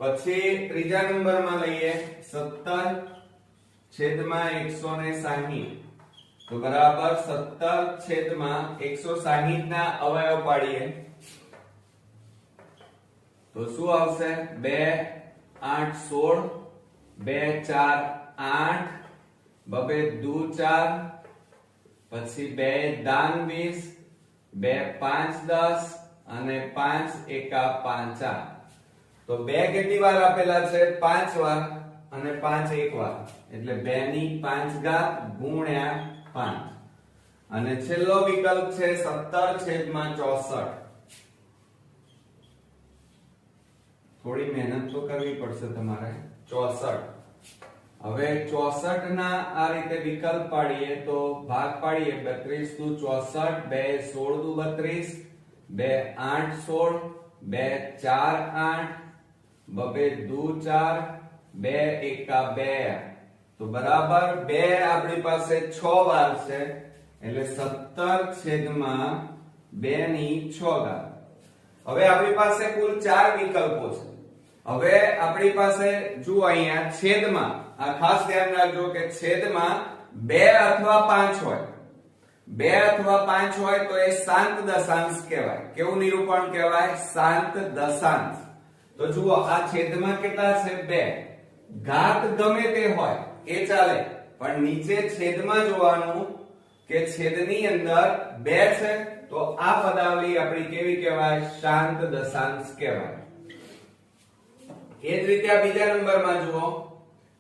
પછી ત્રીજા નંબરમાં લઈએ 17/160. તો બરાબર 17/160 ના અવયવ પાડીએ તો શું આવશે? 2 8 16, 2 4 8, 2 દુ 4, પછી 2 દાન 20, 2 5 10 અને 5 એકા 5 8. તો 2 કેટલી વાર આપેલા છે? 5 વાર અને 5 એક વાર, એટલે 2 ની 5 ઘાત ગુણ્યા 5. અને છેલ્લો વિકલ્પ છે 17/64. થોડી મહેનત તો કરવી પડશે તમારે. 64. હવે 64 ના આ રીતે વિકલ્પ પાડીએ તો ભાગ પાડીએ. 32 દુ 64, 2 16 દુ 32, 2 8 16, 2 4 8, 2 દુ 4, 2 એકા 2. તો બરાબર 2 આપણી પાસે 6 વાર છે, એટલે 17/2 ની 6 ઘાત. હવે આપણી પાસે કુલ 4 વિકલ્પો છે. હવે આપણી પાસે જુઓ, અહીંયા છેદમાં, આ ખાસ ધ્યાન રાખજો કે છેદમાં 2 અથવા 5 હોય. 2 અથવા 5 હોય તો એ શાંત દશાંશ કહેવાય. કેવું નિરૂપણ કહેવાય? શાંત દશાંશ. તો જુઓ, આ છેદમાં કેટલા છે? 2. ઘાત ગમે તે હોય એ ચાલે, પણ નીચે છેદમાં જોવાનું કે છેદની અંદર 2 છે, તો આ પદાવલી આપણી કેવી કહેવાય? શાંત દશાંશ કહેવાય. એ જ રીતે આ બીજા નંબરમાં જુઓ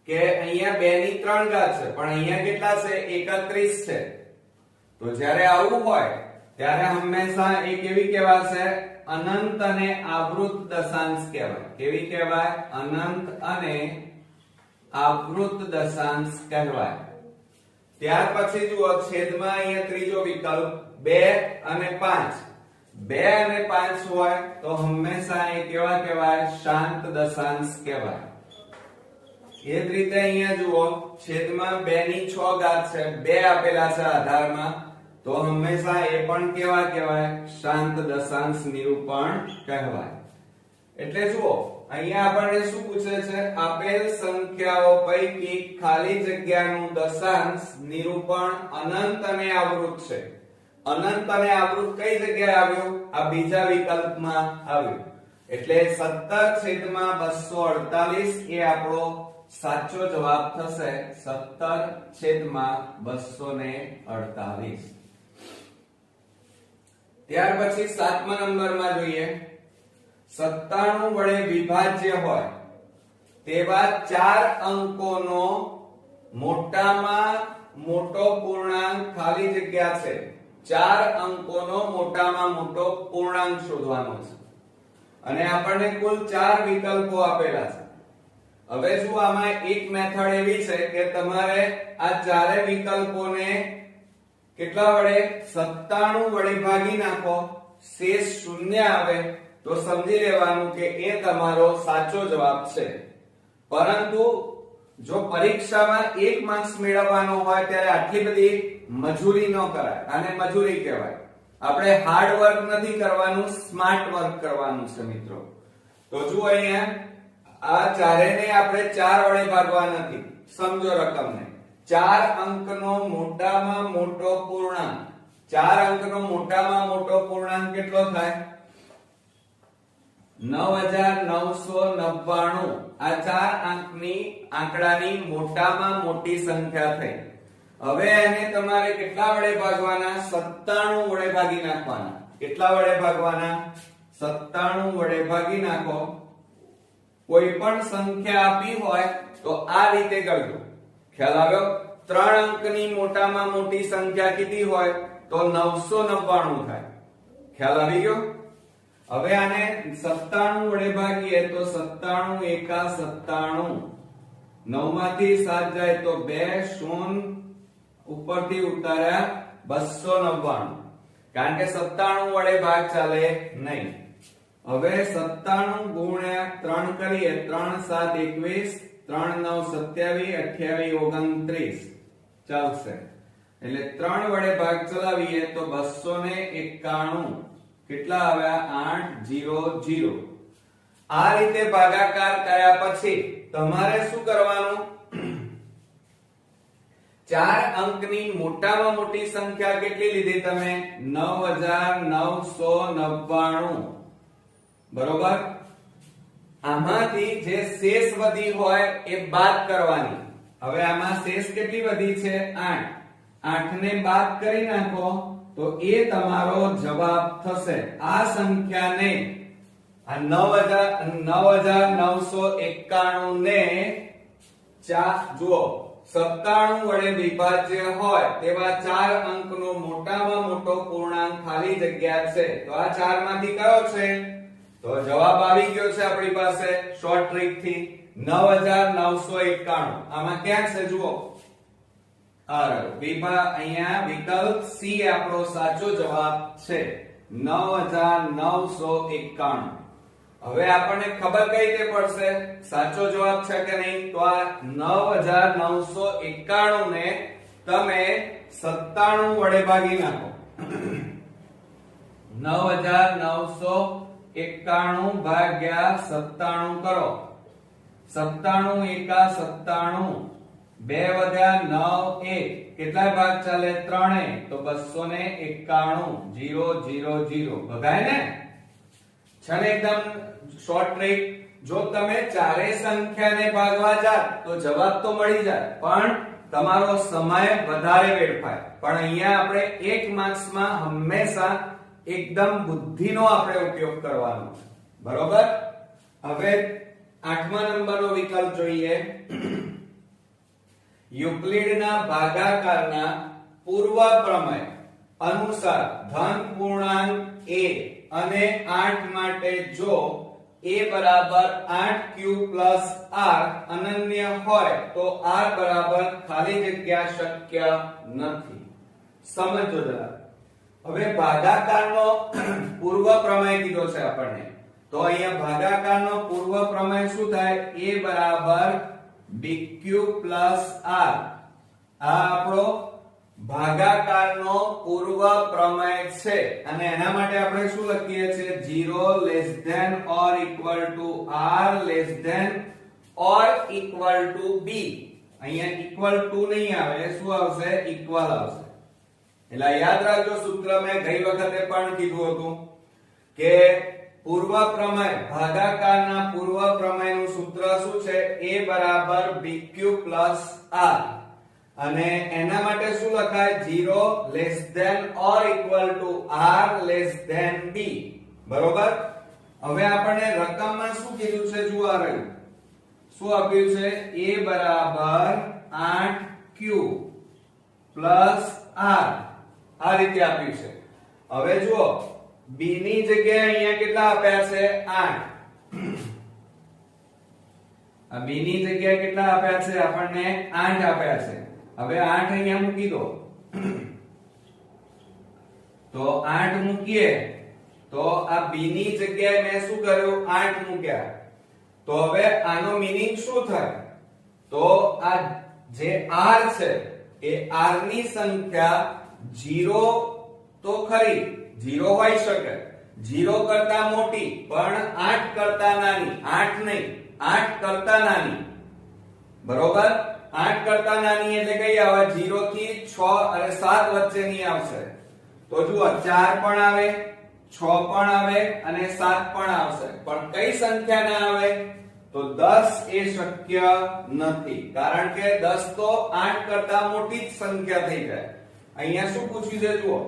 કે અહીંયા 2 ની 3 ઘાત છે, પણ અહીંયા કેટલા છે? 31 છે. તો જ્યારે આવું હોય ત્યારે હંમેશા એ કેવી કહેવાશે? અનંત અને આવૃત દશાંશ કહેવાય. કેવી કહેવાય? અનંત અને આવૃત દશાંશ કહેવાય. ત્યાર પછી જુઓ, છેદમાં અહીંયા ત્રીજો વિકલ્પ 2 અને 5. 2 અને 5 હોય તો હંમેશા એ કેવા કહેવાય? શાંત દશાંશ કહેવાય. એ જ રીતે અહીંયા જુઓ, છેદમાં 2 ની 6 ઘાત છે, 2 આપેલા છે આધારમાં, તો હંમેશા એ પણ કેવા કહેવાય? શાંત દશાંશ નિરૂપણ કહેવાય. એટલે જુઓ, અહીંયા આપણને શું પૂછે છે? આપેલ સંખ્યાઓ પૈકી ખાલી જગ્યાનું દશાંશ નિરૂપણ અનંત અને આવૃત છે. અનંત અને આવૃત કઈ જગ્યાએ આવ્યું? આ બીજા વિકલ્પમાં આવ્યું. એટલે 17/248 એ આપણો સાચો જવાબ થશે. 17/248. ત્યાર પછી 7મા નંબરમાં જોઈએ. 97 વડે વિભાજ્ય હોય તેવા 4 અંકોનો મોટામાં મોટો પૂર્ણાંક ખાલી જગ્યા છે. 4 અંકોનો મોટામાં મોટો પૂર્ણાંક શોધવાનો છે. અને આપણને કુલ 4 વિકલ્પો આપેલા છે. હવે શું આમાં એક મેથડ એવી છે કે તમારે આ ચારે વિકલ્પોને કેટલા વડે 97 વડે ભાગી નાખો, શેષ શૂન્ય આવે તો સમજી લેવાનું કે એ તમારો સાચો જવાબ છે. પરંતુ જો પરીક્ષામાં 1 માર્ક્સ મેળવવાનો હોય ત્યારે આટલી બધી મજૂરી ન કરાય. આને મજૂરી કહેવાય. આપણે હાર્ડ વર્ક નથી કરવાનું, સ્માર્ટ વર્ક કરવાનું છે મિત્રો. તો જુઓ અહીંયા આ ચારેને આપણે 4 વડે ભાગવા નથી. સમજો રકમને. 4 અંકનો મોટામાં મોટો પૂર્ણાંક. 4 અંકનો મોટામાં મોટો પૂર્ણાંક કેટલો થાય? 9999. આ 4 આંકડાની મોટામાં મોટી સંખ્યા થઈ. હવે એને તમારે કેટલા વડે ભાગવાના? 97 વડે ભાગી નાખવાના. કેટલા વડે ભાગવાના? 97 વડે ભાગી નાખો. કોઈ પણ સંખ્યા આપી હોય તો આ રીતે કરજો. ખ્યાલ આવ્યો? 3 અંકની મોટામાં મોટી સંખ્યા કેટલી હોય તો 999 થાય. ખ્યાલ આવી ગયો? હવે આને 97 વડે ભાગીએ તો 97 એકા 97. 9 માંથી 7 જાય તો 2 શૂન્ય ઉપરથી ઉતાર્યા 299. કારણ કે 97 વડે ભાગ ચાલે નહીં. હવે 97 ગુણ્યા 3 કરીએ 3 7 21, 3 9 27, 28 29 ચાલશે. એટલે 3 વડે ભાગ ચલાવીએ તો 291. કેટલા આવ્યા? 800. આ રીતે ભાગાકાર કર્યા પછી તમારે શું કરવાનું? 4 અંકની મોટામાં મોટી સંખ્યા કેટલી લીધી તમે? 9999. બરોબર? આમાંથી જે શેષ વધી હોય એ બાદ કરવાની. હવે આમાં શેષ કેટલી વધી છે? 8. 8 ને બાદ કરી નાખો તો એ તમારો જવાબ થશે. આ સંખ્યાને આ 9991 ને જુઓ 97 વડે વિભાજ્ય હોય તેવા 4 અંકનો મોટામાં મોટો પૂર્ણાંક ખાલી જગ્યા છે. તો આ 4 માંથી કયો છે? તો જવાબ આવી ગયો છે આપણી પાસે શોર્ટ ટ્રીક થી 9991. આમાં ક્યાં છે જુઓ? અહીંયા વિકલ્પ સી આપણો સાચો જવાબ છે 9991. હવે આપણને ખબર કઈ રીતે પડશે સાચો જવાબ છે કે નહીં? તો આ 9991 ને તમે 97 વડે ભાગી નાખો. 9991 ભાગ્યા 97 કરો. 97 એકા 97. 2 વધ્યા 9 1. કેટલા ભાગ ચાલે? 3. તો 291. 000 ભગાય ને? છે ને એકદમ શોર્ટ ટ્રીક. જો તમે ચારેય સંખ્યાને ભાગવા જાવ તો જવાબ તો મળી જાય, પણ તમારો સમય વધારે વેડફાય. પણ અહીંયા આપણે 1 માર્ક્સમાં હંમેશા એકદમ બુદ્ધિનો આપણે ઉપયોગ કરવાનો છે. બરોબર? હવે 8મા નંબરનો વિકલ્પ જોઈએ. યુક્લિડના ભાગાકારના પૂર્વ પ્રમેય અનુસાર ધન પૂર્ણાંક a અને 8 માટે જો a બરાબર 8q r અનન્ય હોય તો r બરાબર ખાલી જગ્યા શક્ય નથી. સમજો જરા. હવે ભાગાકારનો પૂર્વ પ્રમેય કીધો છે આપણને. તો અહીંયા ભાગાકારનો પૂર્વ પ્રમેય શું થાય? a બરાબર bq r. આ આપણો ભાગાકારનો પૂર્વ પ્રમેય છે અને એના માટે આપણે શું લખીએ છીએ? 0 less than or equal to r less than or equal to b. અહીંયા ઇક્વલ ટુ નહીં આવે, શું આવશે? ઇક્વલ આવશે. એટલે યાદ રાખજો, સૂત્ર મેં ગઈ વખતે પણ કીધું હતું કે પૂર્વ પ્રમેય, ભાગાકારના પૂર્વ પ્રમેયનું સૂત્ર શું છે? a બરાબર bq r. અને એના માટે શું લખાય? 0 less than or equal to r less than b. બરોબર? હવે આપણને રકમમાં શું કીધું છે? જુઓ આ રહ્યું. શું આપ્યું છે? a બરાબર 8q r. આ રીતે આપ્યું છે. હવે જુઓ, b ની જગ્યાએ અહીંયા કેટલા આપ્યા છે 8 આ b ની જગ્યાએ કેટલા આપ્યા છે આપણને 8 આપ્યા છે હવે 8 અહીંયા મૂકી દો તો 8 મૂકીએ તો આ b ની જગ્યાએ મેં શું કર્યું 8 મૂક્યા તો હવે આનો મીનિંગ શું થાય તો આ જે r છે એ r ની સંખ્યા 0 તો ખરી 0 હોઈ શકે 0 કરતા મોટી પણ 8 કરતા નાની 8 નહીં 8 કરતા નાની બરોબર 8 કરતા નાની એટલે કઈ આવે 0 થી 6 અને 7 વચ્ચેની આવશે તો જુઓ 4 પણ આવે 6 પણ આવે અને 7 પણ આવશે પણ કઈ સંખ્યા ના આવે તો 10 એ શક્ય નથી કારણ કે 10 તો 8 કરતા મોટી જ સંખ્યા થઈ જાય અહીંયા શું પૂછ્યું છે જુઓ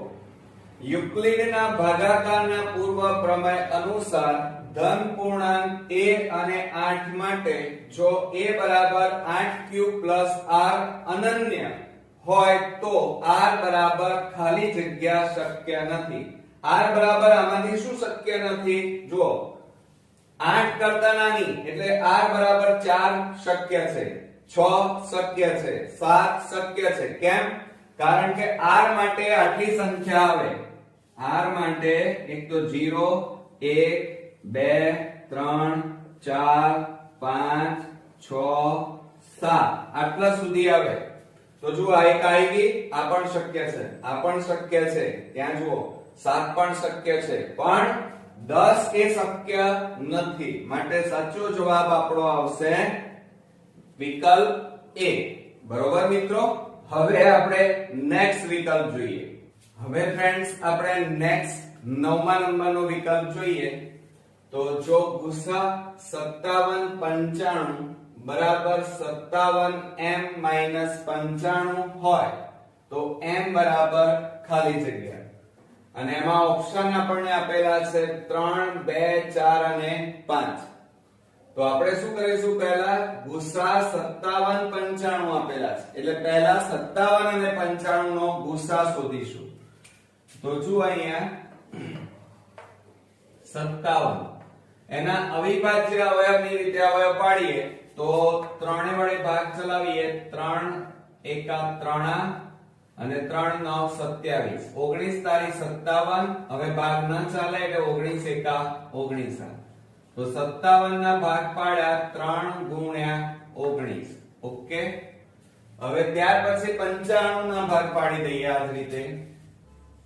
યુક્લિડના ભાગાકારના પૂર્વ પ્રમેય અનુસાર ધન પૂર્ણાંક a અને 8 માટે જો a બરાબર 8 q r અનન્ય હોય તો r બરાબર ખાલી જગ્યા શક્ય નથી r બરાબર આમાંથી શું શક્ય નથી જુઓ 8 કરતા નાની એટલે r બરાબર 4 શક્ય છે 6 શક્ય છે 7 શક્ય છે કેમ કારણ કે r માટે આટલી સંખ્યા આવે r માટે એક તો 0 1 2 3 4 5 6 7 આટલા સુધી આવે તો જુઓ આ એક આવી ગઈ આ પણ શક્ય છે આ પણ શક્ય છે ત્યાં જુઓ 7 પણ શક્ય છે પણ 10 એ શક્ય નથી માટે સાચો જવાબ આપણો આવશે વિકલ્પ A બરોબર મિત્રો હવે આપણે નેક્સ્ટ વિકલ્પ જોઈએ હવે ફ્રેન્ડ્સ આપણે નેક્સ્ટ 9મા નંબરનો વિકલ્પ જોઈએ તો જો ગુસા 57 95 બરાબર 57m - 95 હોય તો m બરાબર ખાલી જગ્યા અને એમાં ઓપ્શન આપણને આપેલા છે 3 2 4 અને 5 તો આપણે શું કરીશું પહેલા ગુસા 57 95 આપેલા છે એટલે પહેલા 57 અને 95 નો ગુસા શોધીશું તો જો અહીંયા 57 એના અવિભાજ્ય અવયવની રીતે અવયવ પાડીએ તો 3 વડે ભાગ ચલાવીએ 3 એકા 3 અને 3 9 27 19 તારી 57 હવે ભાગ ન ચાલે એટલે 19 એકા 19 તો 57 ના ભાગ પાડ્યા 3 ગુણ્યા 19 ઓકે હવે ત્યાર પછી 95 ના ભાગ પાડી દઈએ આ રીતે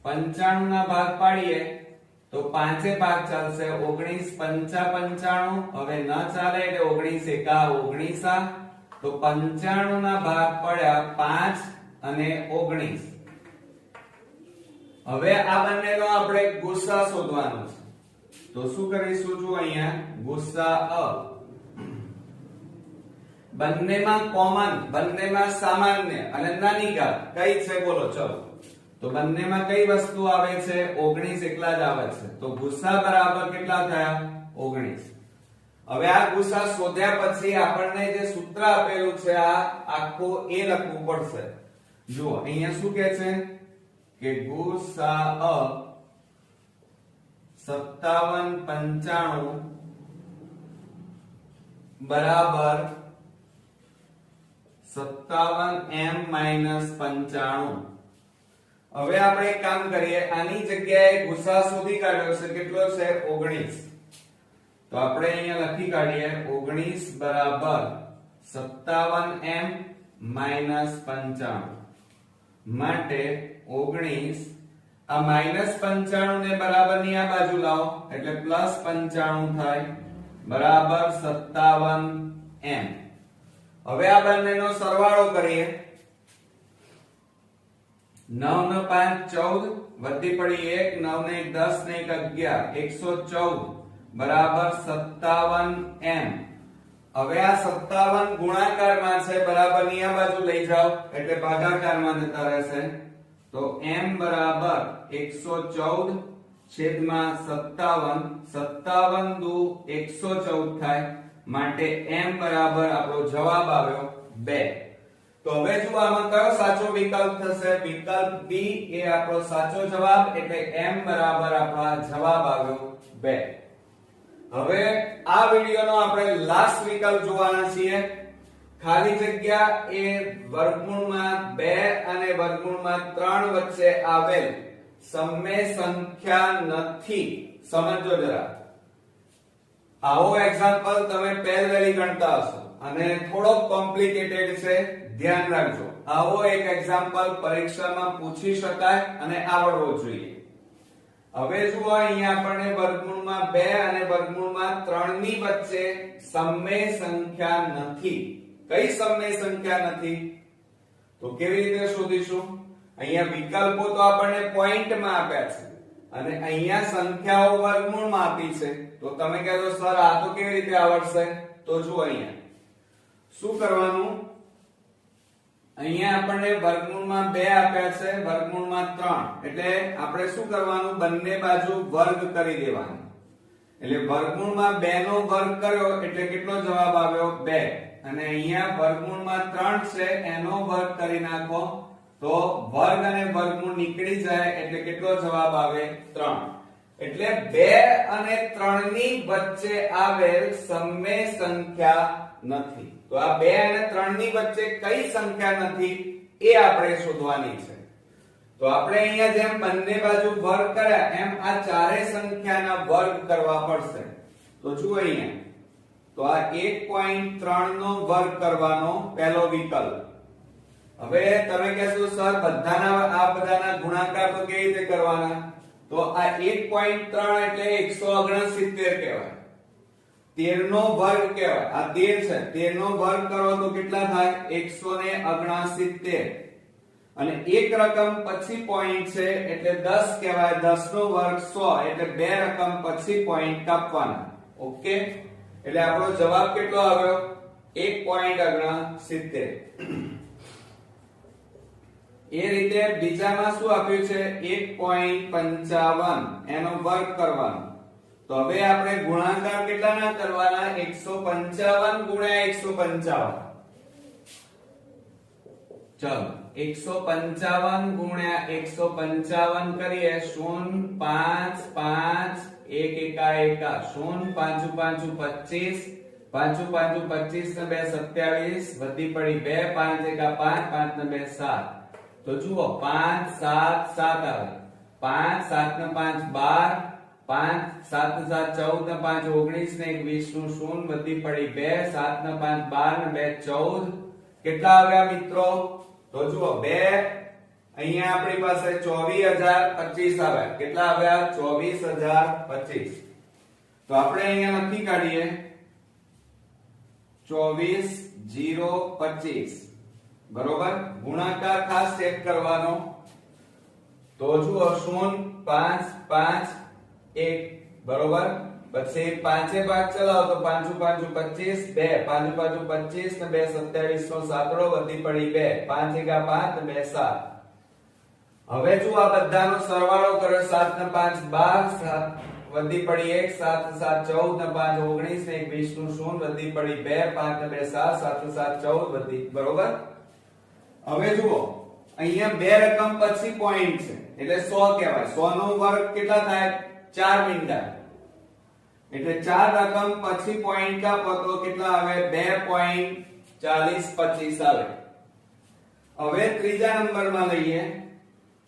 95 ના ભાગ પાડીએ તો પાંચે ભાગ ચાલશે 19 પંચા 95 હવે ન ચાલે એટલે 19 એકા 19 તો 95 ના ભાગ પડ્યા 5 અને 19 હવે આ બંનેનો આપણે ગુસા શોધવાનો છે તો શું કરીશું જો અહીંયા ગુસા બંનેમાં કોમન બંનેમાં સામાન્ય અને નાની ઘાત કઈ છે બોલો ચલો તો બંનેમાં કઈ વસ્તુ આવે છે 19 એકલા જ આવે છે તો ગુસા બરાબર કેટલા થયા 19 હવે આ ગુસા શોધ્યા પછી આપણને જે સૂત્ર આપેલું છે આ આખું એ લખવું પડશે જુઓ અહીંયા શું કહે છે કે ગુસા 57 95 બરાબર 57m - 95 હવે આપણે એક કામ કરીએ આની જગ્યાએ ગુસા શોધી કાઢ્યો છે કેટલો છે 19 તો આપણે અહીંયા લખી કાઢીએ 19 બરાબર 57m - 95 માટે 19 આ -95 ને બરાબર ની આ બાજુ લાવો એટલે +95 થાય બરાબર 57m હવે આ બંનેનો સરવાળો કરીએ 9 ને 5 14 વધી પડી 1 9 ને 10 ને 11 114 બરાબર 57m હવે આ 57 ગુણાકારમાં છે બરાબર ની આ બાજુ લઈ જાઓ એટલે ભાગાકારમાં જતા રહેશે તો m બરાબર 114 છેદમાં 57 57 દુ 114 થાય માટે m બરાબર આપણો જવાબ આવ્યો 2 તો હવે જો આમાં કયો સાચો વિકલ્પ થશે? વિકલ્પ બી એ આપણો સાચો જવાબ, એટલે m બરાબર આપણા જવાબ આવ્યો 2. હવે આ વિડિયોનો આપણે લાસ્ટ વિકલ્પ જોવાના છીએ. ખાલી જગ્યા એ વર્ગમૂળમાં 2 અને વર્ગમૂળમાં 3 વચ્ચે આવેલ સમય સંખ્યા નથી. સમજો જરા. આવો એક્ઝામ્પલ તમે પહેલેથી ગણતા હશો અને થોડો કોમ્પ્લિકેટેડ છે, ધ્યાન રાખજો. આવો એક એક્ઝામ્પલ પરીક્ષામાં પૂછી શકાય અને આવડવો જોઈએ. હવે જુઓ, અહીંયા આપણને વર્ગમૂળમાં 2 અને વર્ગમૂળમાં 3 ની વચ્ચે સમય સંખ્યા નથી. કઈ સમય સંખ્યા નથી? તો કેવી રીતે શોધીશું? અહીંયા વિકલ્પો તો આપણને પોઈન્ટમાં આપ્યા છે અને અહીંયા સંખ્યાઓ વર્ગમૂળમાં આપી છે. તો તમે કહેજો સર આ તો કેવી રીતે આવડશે? તો જુઓ, અહીંયા શું કરવાનું? અહીંયા આપણને વર્ગમૂળમાં 2 આપ્યા છે, વર્ગમૂળમાં 3, એટલે આપણે શું કરવાનું? બંને બાજુ વર્ગ કરી દેવાનું. એટલે વર્ગમૂળમાં 2 નો વર્ગ કર્યો એટલે કેટલો જવાબ આવ્યો? 2. અને અહીંયા વર્ગમૂળમાં 3 છે, એનો વર્ગ કરી નાખો તો વર્ગ અને વર્ગમૂળ નીકળી જાય એટલે કેટલો જવાબ આવે? 3. એટલે 2 અને 3 ની વચ્ચે આવેલ સમય સંખ્યા નથી. તો આ 2 અને 3 ની વચ્ચે કઈ સંખ્યા નથી એ આપણે શોધવાની છે. તો આપણે અહીંયા જેમ બંને બાજુ વર્ગ કર્યા એમ આ ચારે સંખ્યાના વર્ગ કરવા પડશે. તો જુઓ અહીંયા, તો આ 1.3 નો વર્ગ કરવાનો પહેલો વિકલ્પ. હવે તમે કહેશો સર આ બધાના ગુણાકાર તો કેવી રીતે કરવાના? તો આ 1.3 એટલે 169 કહેવાય. 13 નો વર્ગ કહેવાય. આ 13 છે, 13 નો વર્ગ કરો તો કેટલા થાય? 169. અને એક રકમ પછી પોઈન્ટ છે એટલે 10 કહેવાય. 10 નો વર્ગ 100 એટલે બે રકમ પછી પોઈન્ટ કાપવાના. ઓકે, એટલે આપણો જવાબ કેટલો આવ્યો? 1.69. એ રીતે બીજામાં શું આપ્યું છે? 1.55 એનો વર્ગ કરવાનો. તો હવે આપણે ગુણાકાર કેટલાના કરવાના? 155 ગુણ્યા 155. ચલો 155 ગુણ્યા 155 કરીએ. 0 5 5 1 એકા એકા 0 5 5 25 5 5 25 ને 2 27 વધી પડી 2 5 એકા 5 5 ને 2 7. તો જુઓ 5 7 7 આવે. 5 7 ને 5 12, 5 7 ને 7 14 ને 5 19 ને 20 નું 0 વધી પડી 2, 7 ને 5 12 ને 2 14. કેટલા આવ્યા મિત્રો? તો જુઓ 2 અહીંયા આપણી પાસે 24025 આવ્યા. કેટલા આવ્યા? 24025. તો આપણે અહીંયા લખી કાઢીએ 24025. બરોબર. ગુણાકાર ખાસ ચેક કરવાનો. તો જુઓ 0 5 5 1 બરોબર. પછી 5 ભાગ ચલાવો તો 5 5 25 2 5 5 25 ને 2 27 નો સાતડો વધી પડી 2 5 એકા 5 ને 2 7. હવે જો આ બધાનો સરવાળો કર્યો 7 ને 5 12 7 વધી પડી 1 7 7 14 ને 5 19 ને 20 નું 0 વધી પડી 2 5 ને 2 7 7 7 14 વધી. બરોબર. હવે જુઓ અહીંયા બે રકમ પછી પોઈન્ટ છે એટલે 100 કહેવાય. 100 નો વર્ગ કેટલા થાય? 4 મીંડા. એટલે 4 રકમ પછી પોઈન્ટ કાપો તો કેટલા આવે? 2.4025 આવે. હવે ત્રીજા નંબરમાં લઈએ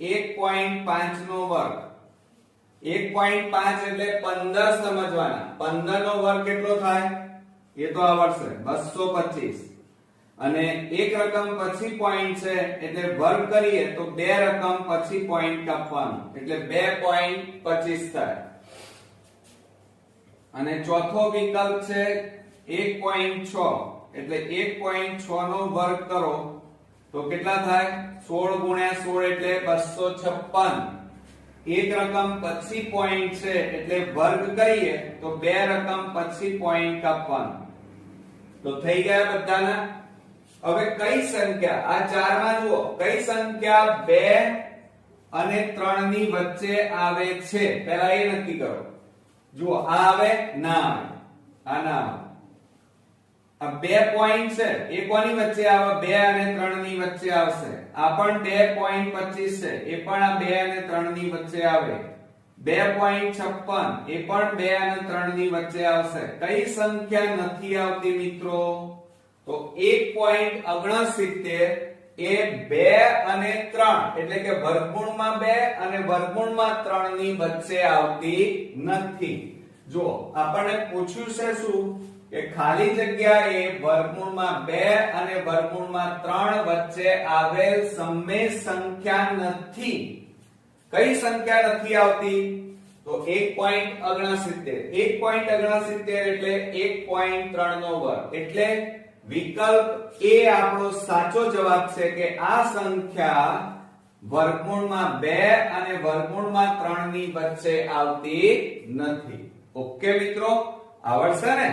1.5 નો વર્ગ. 1.5 એટલે 15 સમજવાના. 15 નો વર્ગ કેટલો થાય? એ તો આવડશે 225. અને એક રકમ પછી પોઈન્ટ છે એટલે વર્ગ કરીએ તો બે રકમ પછી પોઈન્ટ કાપવાનું એટલે 2.25 થાય. અને ચોથો વિકલ્પ છે 1.6 એટલે 1.6 નો વર્ગ કરો તો કેટલા થાય? 16 ગુણ્યા 16 એટલે 256. એક રકમ પછી પોઈન્ટ છે એટલે વર્ગ કરીએ તો બે રકમ પછી પોઈન્ટ કાપવાનું. તો થઈ ગયા બધાના. હવે કઈ સંખ્યા આ ચારમાં જુઓ કઈ સંખ્યા 2 અને 3 ની વચ્ચે આવે છે? પહેલા એ નક્કી કરો. જુઓ આ આવે? ના આવે. આ ના આવે. આ 2 પોઈન્ટ છે એ કોની વચ્ચે આવે 2 અને 3 ની વચ્ચે આવશે આ પણ 2.25 છે એ પણ આ 2 અને 3 ની વચ્ચે આવે 2.56 એ પણ 2 અને 3 ની વચ્ચે આવશે કઈ સંખ્યા નથી આવતી મિત્રો તો 1.69 એ 2 અને 3 એટલે કે વર્ગમૂળમાં 2 અને વર્ગમૂળમાં 3 ની વચ્ચે આવતી નથી જો આપણને પૂછ્યું છે શું કે ખાલી જગ્યા એ વર્ગમૂળમાં 2 અને વર્ગમૂળમાં 3 વચ્ચે આવેલ સમમેય સંખ્યા નથી કઈ સંખ્યા નથી આવતી તો 1.69 એટલે 1.3 નો વર્ગ એટલે વિકલ્પ એ આપણો સાચો જવાબ છે કે આ સંખ્યા વર્ગમૂળમાં 2 અને વર્ગમૂળમાં 3 ની વચ્ચે આવતી નથી ઓકે મિત્રો આવડશે ને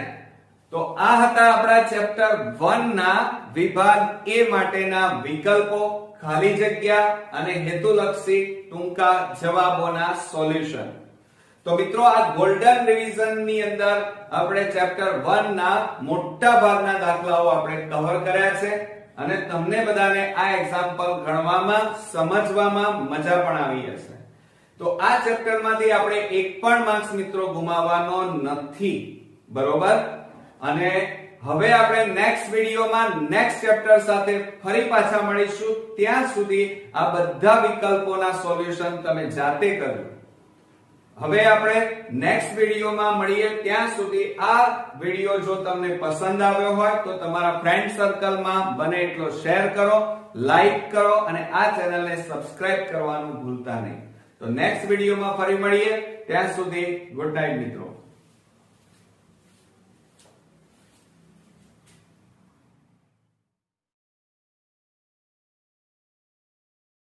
તો આ હતા આપણા ચેપ્ટર 1 ના વિભાગ A માટેના વિકલ્પો ખાલી જગ્યા અને હેતુલક્ષી ટૂંકા જવાબોના સોલ્યુશન તો મિત્રો આ ગોલ્ડન રિવિઝન ની અંદર આપણે ચેપ્ટર 1 ના મોટા ભાગના દાખલાઓ આપણે કવર કર્યા છે અને તમને બધાને આ એક્ઝામ્પલ ગણવામાં સમજવામાં મજા પણ આવી હશે તો આ ચેપ્ટર માંથી આપણે એક પણ માર્ક્સ મિત્રો ગુમાવવાનો નથી બરોબર અને હવે આપણે નેક્સ્ટ વિડિયોમાં નેક્સ્ટ ચેપ્ટર સાથે ફરી પાછા મળીશું ત્યાં સુધી આ બધા વિકલ્પોના સોલ્યુશન તમે જાતે કરજો હવે આપણે નેક્સ્ટ વિડિયોમાં મળીએ ત્યાં સુધી આ વિડિયો જો તમને પસંદ આવ્યો હોય તો તમારા ફ્રેન્ડ સર્કલમાં બને એટલો શેર કરો લાઈક કરો અને આ ચેનલને સબસ્ક્રાઇબ કરવાનું ભૂલતા નહીં તો નેક્સ્ટ વિડિયોમાં ફરી મળીએ ત્યાં સુધી ગુડ નાઈટ મિત્રો